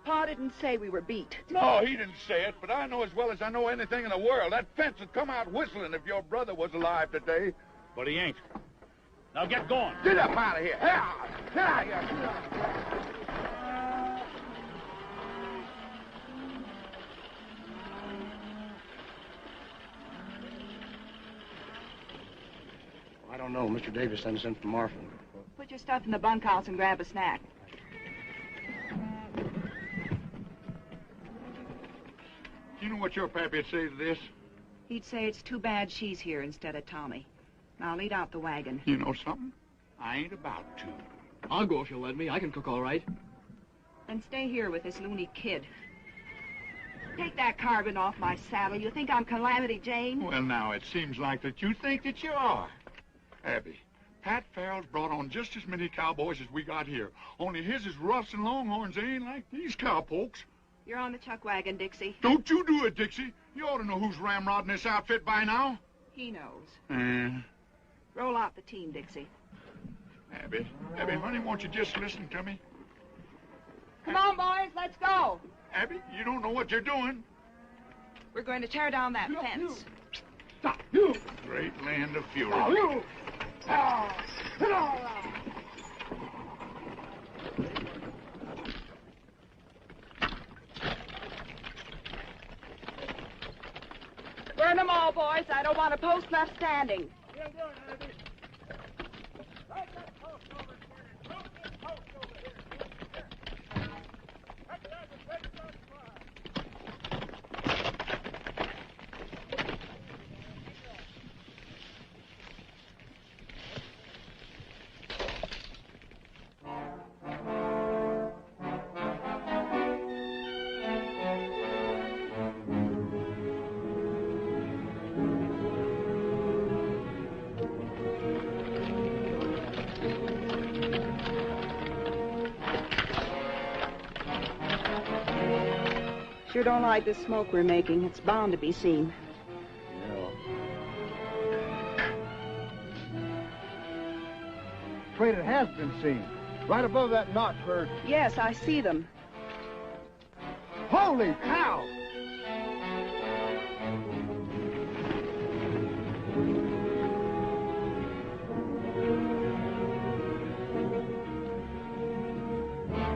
Pa didn't say we were beat. No, he didn't say it, but I know as well as I know anything in the world. That fence would come out whistling if your brother was alive today. But he ain't. Now get going. Get up out of here. Get out of here. I don't know. Mr. Davis sent us in from Marfa. Put your stuff in the bunkhouse and grab a snack. You know what your pappy'd say to this? He'd say it's too bad she's here instead of Tommy. Now lead out the wagon. You know something? I ain't about to. I'll go if you'll let me. I can cook all right. Then stay here with this loony kid. Take that carbon off my saddle. You think I'm Calamity Jane? Well, now, it seems like that you think that you are. Abby, Pat Farrell's brought on just as many cowboys as we got here. Only his is roughs and longhorns. They ain't like these cowpokes. You're on the chuck wagon, Dixie. Don't you do it, Dixie. You ought to know who's ramrodding this outfit by now. He knows. Roll out the team, Dixie. Abby, honey, won't you just listen to me? Come on, boys, let's go. Abby, you don't know what you're doing. We're going to tear down that fence. Stop, you! Great land of fury. You! Burn them all, boys. I don't want a post left standing. Sure don't like the smoke we're making. It's bound to be seen. Afraid it has been seen. Right above that notch where... Yes, I see them. Holy cow!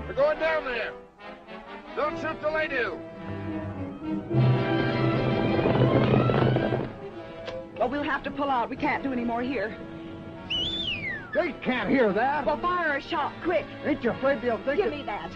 We're going down there. Don't shoot till they do. Well, we'll have to pull out. We can't do any more here. They can't hear that. Well, fire a shot, quick. Ain't you afraid they'll think Give me that.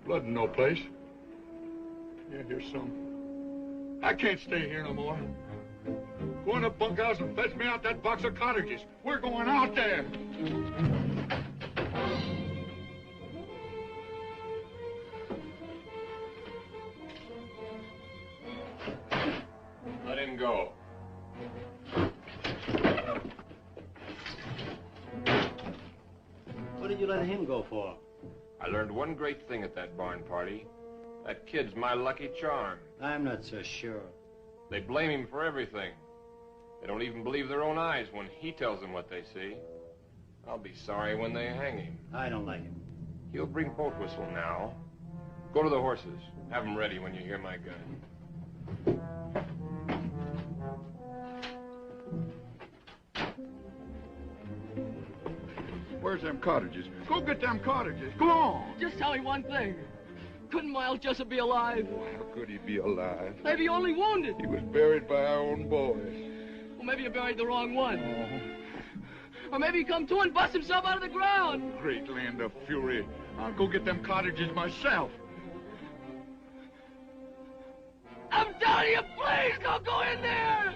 Blood in no place. Yeah, here's some. I can't stay here no more. Go in the bunkhouse and fetch me out that box of cartridges. We're going out there. Let him go. What did you let him go for? I learned one great thing at that barn party. That kid's my lucky charm. I'm not so sure. They blame him for everything. They don't even believe their own eyes when he tells them what they see. I'll be sorry when they hang him. I don't like him. He'll bring boat whistle now. Go to the horses. Have them ready when you hear my gun. Where's them cottages? Go get them cottages. Go on. Just tell me one thing. Couldn't Miles Jessup be alive? How could he be alive? Maybe only wounded. He was buried by our own boys. Well, maybe you buried the wrong one. Or maybe he come to and bust himself out of the ground. Great land of fury. I'll go get them cottages myself. I'm telling you, please don't go in there!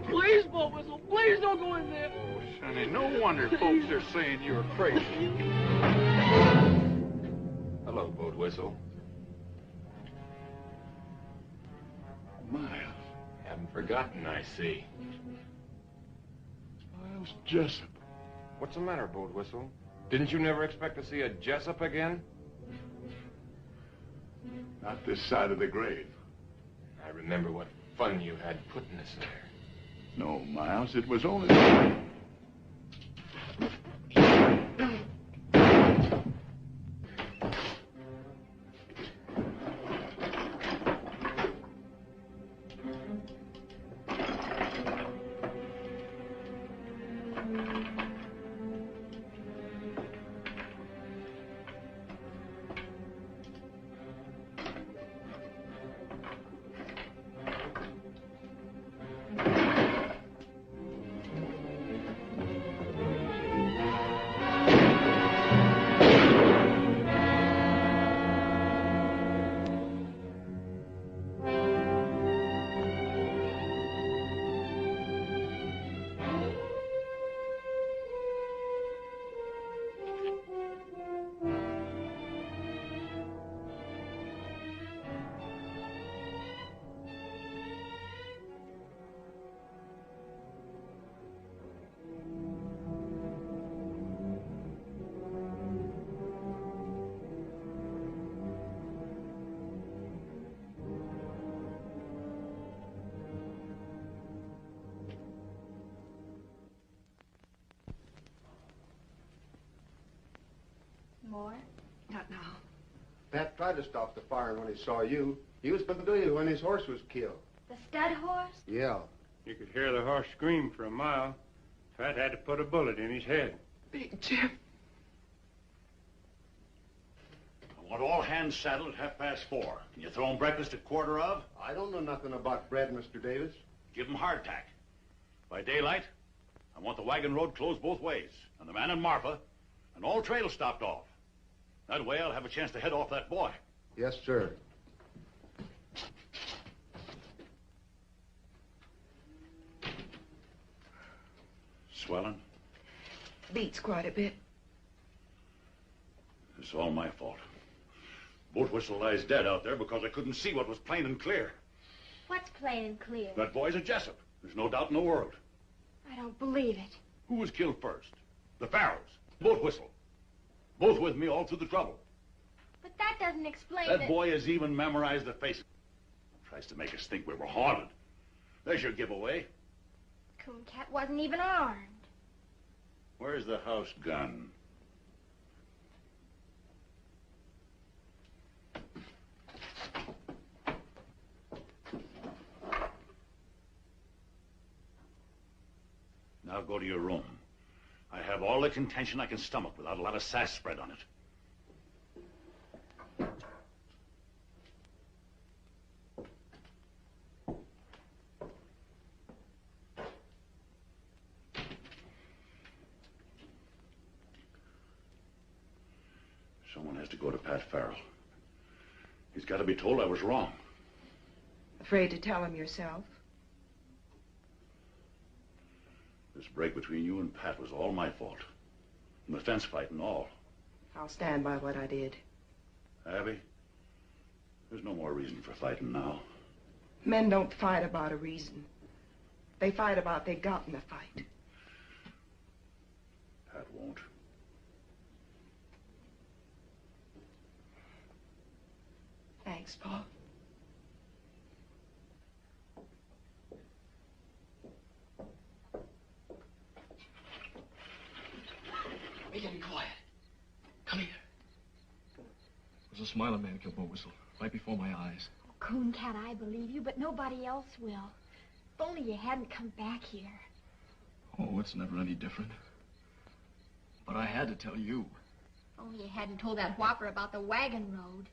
Please, Boat Whistle, please don't go in there. Oh, Sonny, no wonder folks are saying you're crazy. Hello, Boat Whistle. Miles. Haven't forgotten, I see. Miles Jessup. What's the matter, Boat Whistle? Didn't you never expect to see a Jessup again? Not this side of the grave. I remember what fun you had putting us there. No, Miles, it was only... more? Not now. Pat tried to stop the firing when he saw you. He was going to do you when his horse was killed. The stud horse? Yeah. You could hear the horse scream for a mile. Pat had to put a bullet in his head. Big Jim. I want all hands saddled at 4:30. Can you throw 'em breakfast at 1:15? I don't know nothing about bread, Mr. Davis. Give 'em hardtack. By daylight, I want the wagon road closed both ways, and the man and Marfa, and all trails stopped off. That way I'll have a chance to head off that boy. Yes, sir. Swelling? Beats quite a bit. It's all my fault. Boat whistle lies dead out there because I couldn't see what was plain and clear. What's plain and clear? That boy's a Jessup. There's no doubt in the world. I don't believe it. Who was killed first? The Farrells. Boat whistle. Both with me all through the trouble. But that doesn't explain That boy has even memorized the faces. Tries to make us think we were haunted. There's your giveaway. Cooncat wasn't even armed. Where's the house gun? Now go to your room. I have all the contention I can stomach without a lot of sass spread on it. Someone has to go to Pat Farrell. He's got to be told I was wrong. Afraid to tell him yourself? This break between you and Pat was all my fault. And the fence fight and all. I'll stand by what I did. Abby, there's no more reason for fighting now. Men don't fight about a reason. They fight about they got in the fight. Pat won't. Thanks, Paul. Be getting quiet. Come here. It was a Smiler man killed Bo Whistle, right before my eyes. Cooncat, I believe you, but nobody else will. If only you hadn't come back here. Oh, it's never any different. But I had to tell you. If only you hadn't told that whopper about the wagon road.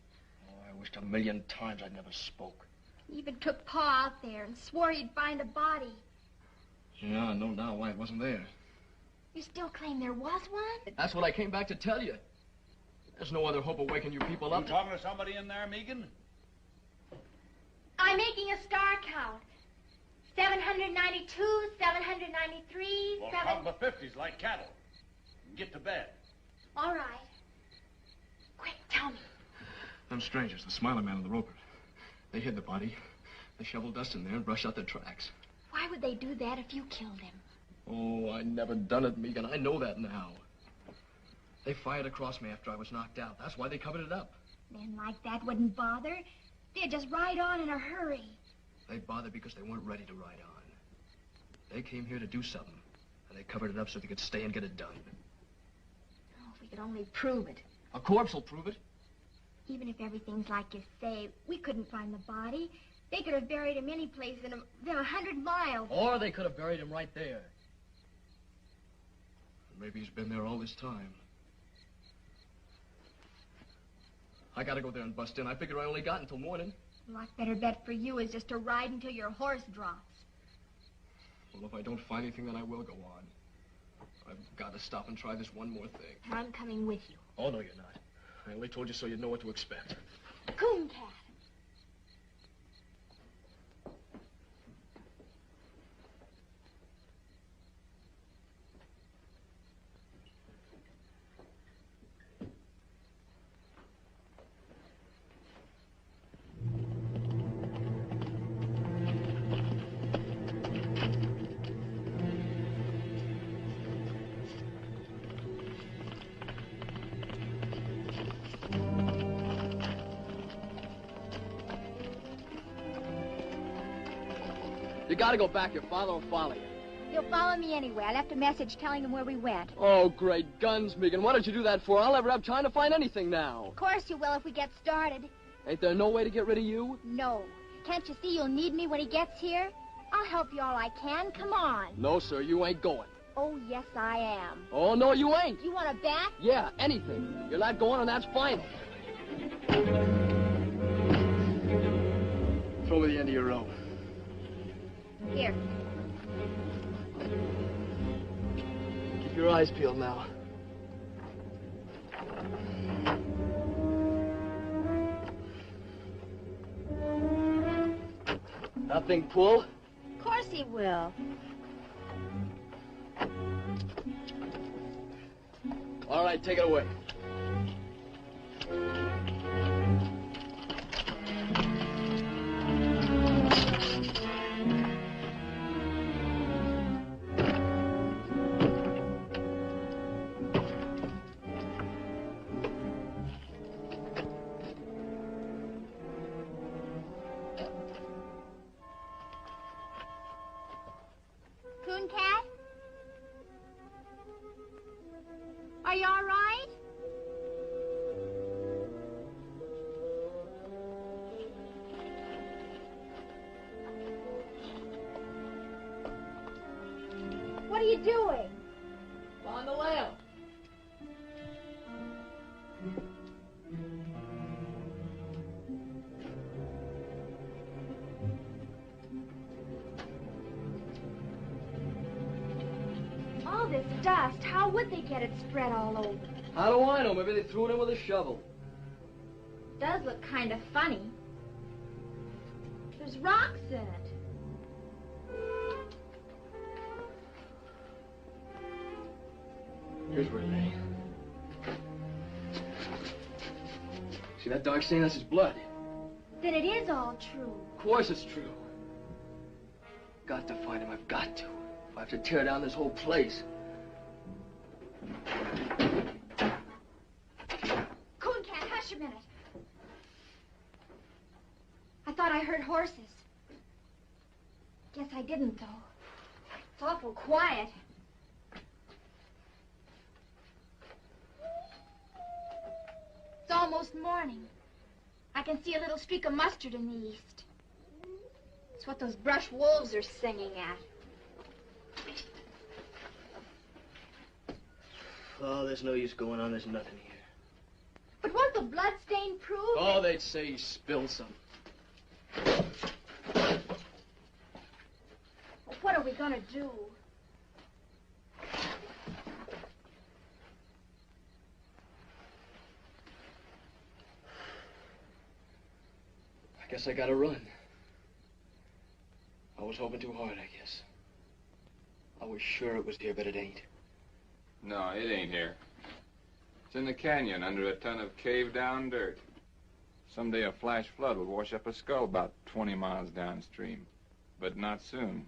Oh, I wished 1,000,000 times I'd never spoke. He even took Pa out there and swore he'd find a body. Yeah, I know now why it wasn't there. You still claim there was one? That's what I came back to tell you. There's no other hope of waking you people up. You talking to somebody in there, Megan? I'm making a star count. 792, 793, Well, count the 50s like cattle. And get to bed. All right. Quick, tell me. Them strangers, the Smiler man and the roper, they hid the body. They shoveled dust in there and brushed out their tracks. Why would they do that if you killed him? Oh, I never done it, Megan. I know that now. They fired across me after I was knocked out. That's why they covered it up. Men like that wouldn't bother. They'd just ride on in a hurry. They bothered because they weren't ready to ride on. They came here to do something, and they covered it up so they could stay and get it done. Oh, if we could only prove it. A corpse will prove it. Even if everything's like you say, we couldn't find the body. They could have buried him any place within 100 miles. Or they could have buried him right there. Maybe he's been there all this time. I gotta go there and bust in. I figure I only got until morning. A lot better bet for you is just to ride until your horse drops. Well, if I don't find anything, then I will go on. I've got to stop and try this one more thing. I'm coming with you. Oh, no, you're not. I only told you so you'd know what to expect. Cooncat. You gotta go back. Your father will follow you. He'll follow me anyway. I left a message telling him where we went. Oh, great guns, Megan. What did you do that for? I'll never have time to find anything now. Of course you will if we get started. Ain't there no way to get rid of you? No. Can't you see you'll need me when he gets here? I'll help you all I can. Come on. No, sir, you ain't going. Oh, yes, I am. Oh, no, you ain't. You want to bet? Yeah, anything. You're not going, and that's final. Throw me the end of your rope. Here. Keep your eyes peeled now. Nothing pull? Of course he will. All right, take it away. Coon Cat? Are you all right? What are you doing? On the lamp. All this dust, how would they get it spread all over? How do I know? Maybe they threw it in with a shovel. Does look kind of funny. There's rocks in it. Here's where it lay. See that dark stain? That's his blood. Then it is all true. Of course it's true. Got to find him. I've got to. If I have to tear down this whole place. Coon Cat, hush a minute. I thought I heard horses. Guess I didn't, though. It's awful quiet. It's almost morning. I can see a little streak of mustard in the east. It's what those brush wolves are singing at. Oh, there's no use going on. There's nothing here. But won't the blood stain prove Oh, it? they'd say he spilled some. What are we gonna do? I guess I gotta run. I was hoping too hard, I guess. I was sure it was here, but it ain't. No, it ain't here. It's in the canyon under a ton of caved-down dirt. Someday a flash flood will wash up a skull about 20 miles downstream. But not soon.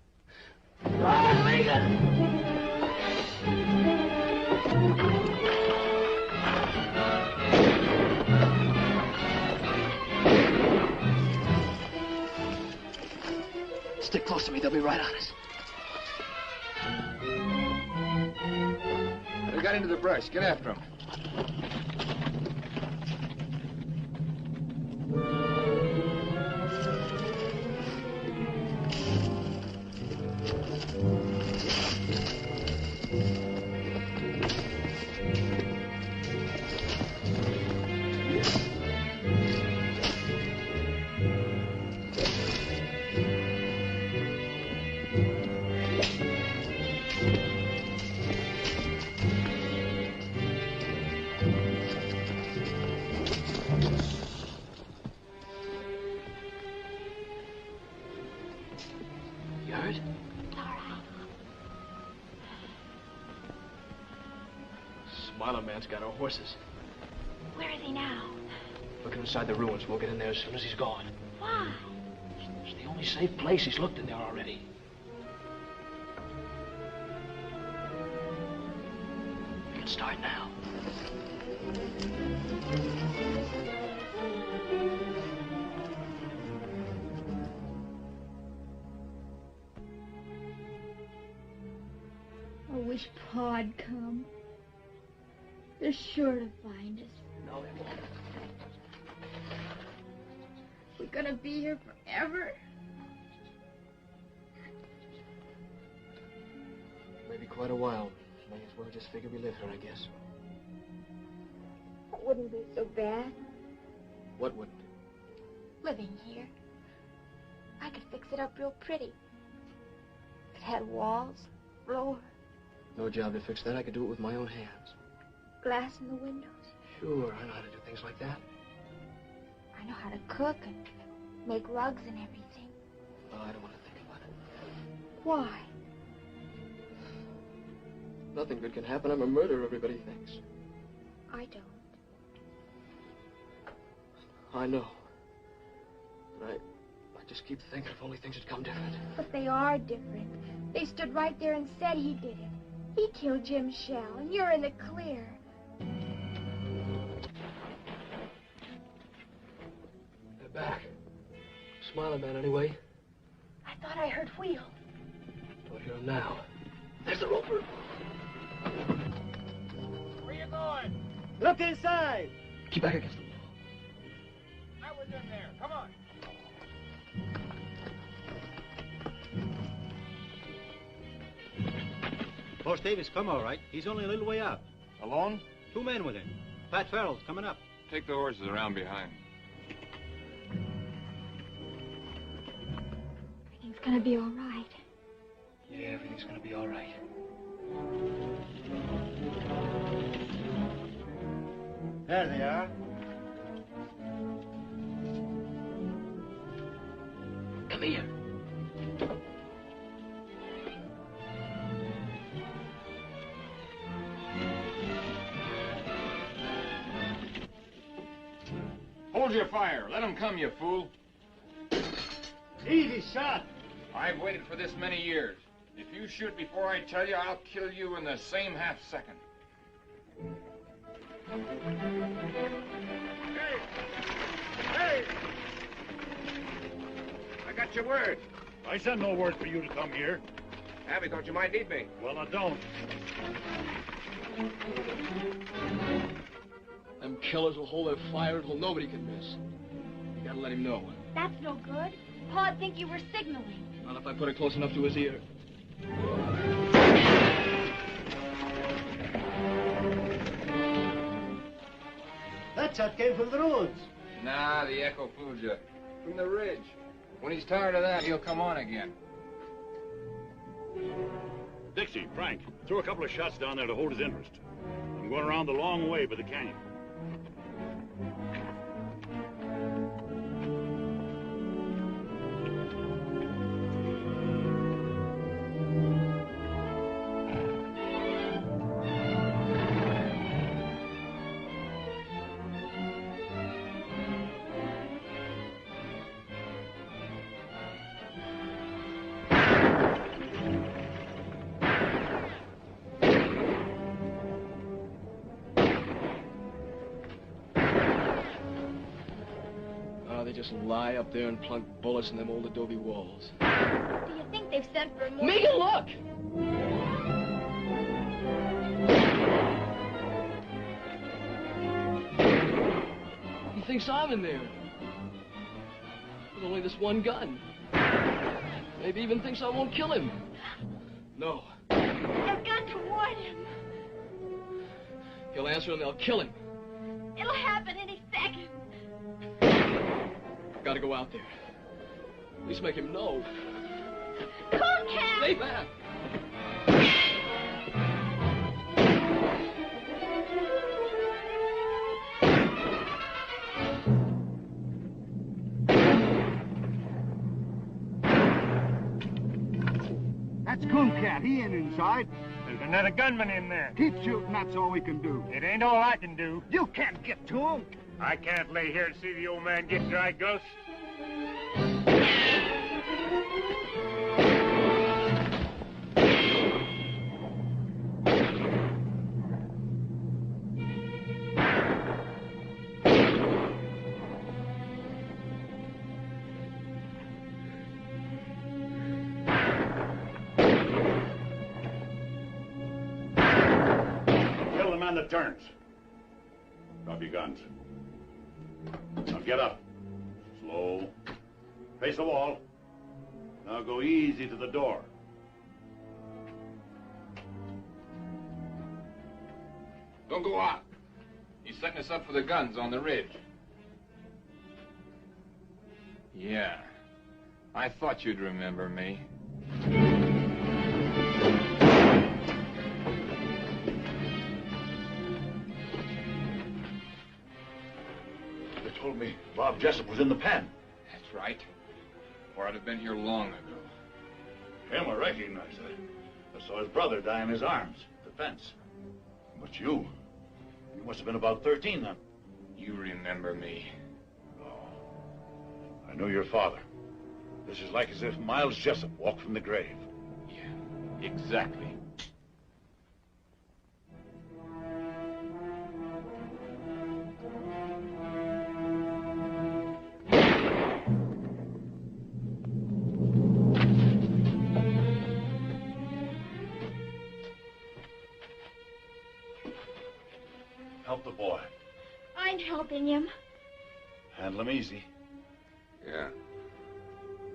Stick close to me. They'll be right on us. They got into the brush. Get after them. You heard? Smiler Man's got our horses. Where is he now? Looking inside the ruins. We'll get in there as soon as he's gone. Why? It's the only safe place. He's looked in there already. We can start now. wish Pa'd come. They're sure to find us. No, they won't. We're gonna be here forever. Maybe quite a while. May as well just figure we live here, I guess. It wouldn't be so bad What wouldn't? living here. I could fix it up real pretty. It had walls, floor, No job to fix that. I could do it with my own hands. glass in the windows. Sure, I know how to do things like that. I know how to cook and make rugs and everything. Oh, I don't want to think about it. Why? Nothing good can happen. I'm a murderer, everybody thinks. I don't. I know. But I just keep thinking if only things had come different. But they are different. They stood right there and said he did it. He killed Jim Shell, and you're in the clear. They're back. Smiling Man, anyway. I thought I heard wheels. Don't hear him now. There's the roper. Where you going? Look inside. Keep back against the wall. I was in there. Come on. Boss Davis come all right. He's only a little way out. Alone? 2 men with him. Pat Farrell's coming up. Take the horses around behind. Everything's gonna be all right. Yeah, everything's gonna be all right. There they are. Come here. Hold your fire. Let them come, you fool. Easy shot. I've waited for this many years. If you shoot before I tell you, I'll kill you in the same half second. Hey! Hey! I got your word. I sent no word for you to come here. Abby thought you might need me. Well, I don't. Them killers will hold their fire until nobody can miss. You gotta let him know. That's no good. Pa'd think you were signaling. Not if I put it close enough to his ear. That shot came from the roads. Nah, the echo fooled you. From the ridge. When he's tired of that, he'll come on again. Dixie, Frank, throw a couple of shots down there to hold his interest. I'm going around the long way by the canyon. They just lie up there and plunk bullets in them old adobe walls. Do you think they've sent for more? Megan, look! He thinks I'm in there. With only this one gun. Maybe even thinks I won't kill him. No. I've got to warn him. He'll answer and they'll kill him. It'll happen any second. Gotta go out there. At least make him know. Cooncat! Stay back! That's Cooncat. He ain't inside. There's another gunman in there. Keep shooting. That's all we can do. It ain't all I can do. You can't get to him. I can't lay here and see the old man get dry ghost. man that turns. Drop your guns. Now get up. Slow. Face the wall. Now go easy to the door. Don't go out. He's setting us up for the guns on the ridge. Yeah. I thought you'd remember me. They told me Bob Jessup was in the pen. That's right. Or I'd have been here long ago. Him, I recognize. I saw his brother die in his arms at the fence. But you must have been about 13 then. You remember me. I know your father. This is like as if Miles Jessup walked from the grave. Yeah, exactly. Help the boy. I'm helping him. Handle him easy. Yeah.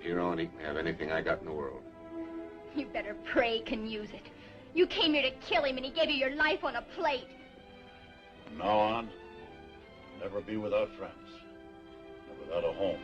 Here on, he can have anything I got in the world. You better pray he can use it. You came here to kill him and he gave you your life on a plate. From now on, never be without friends. Or without a home.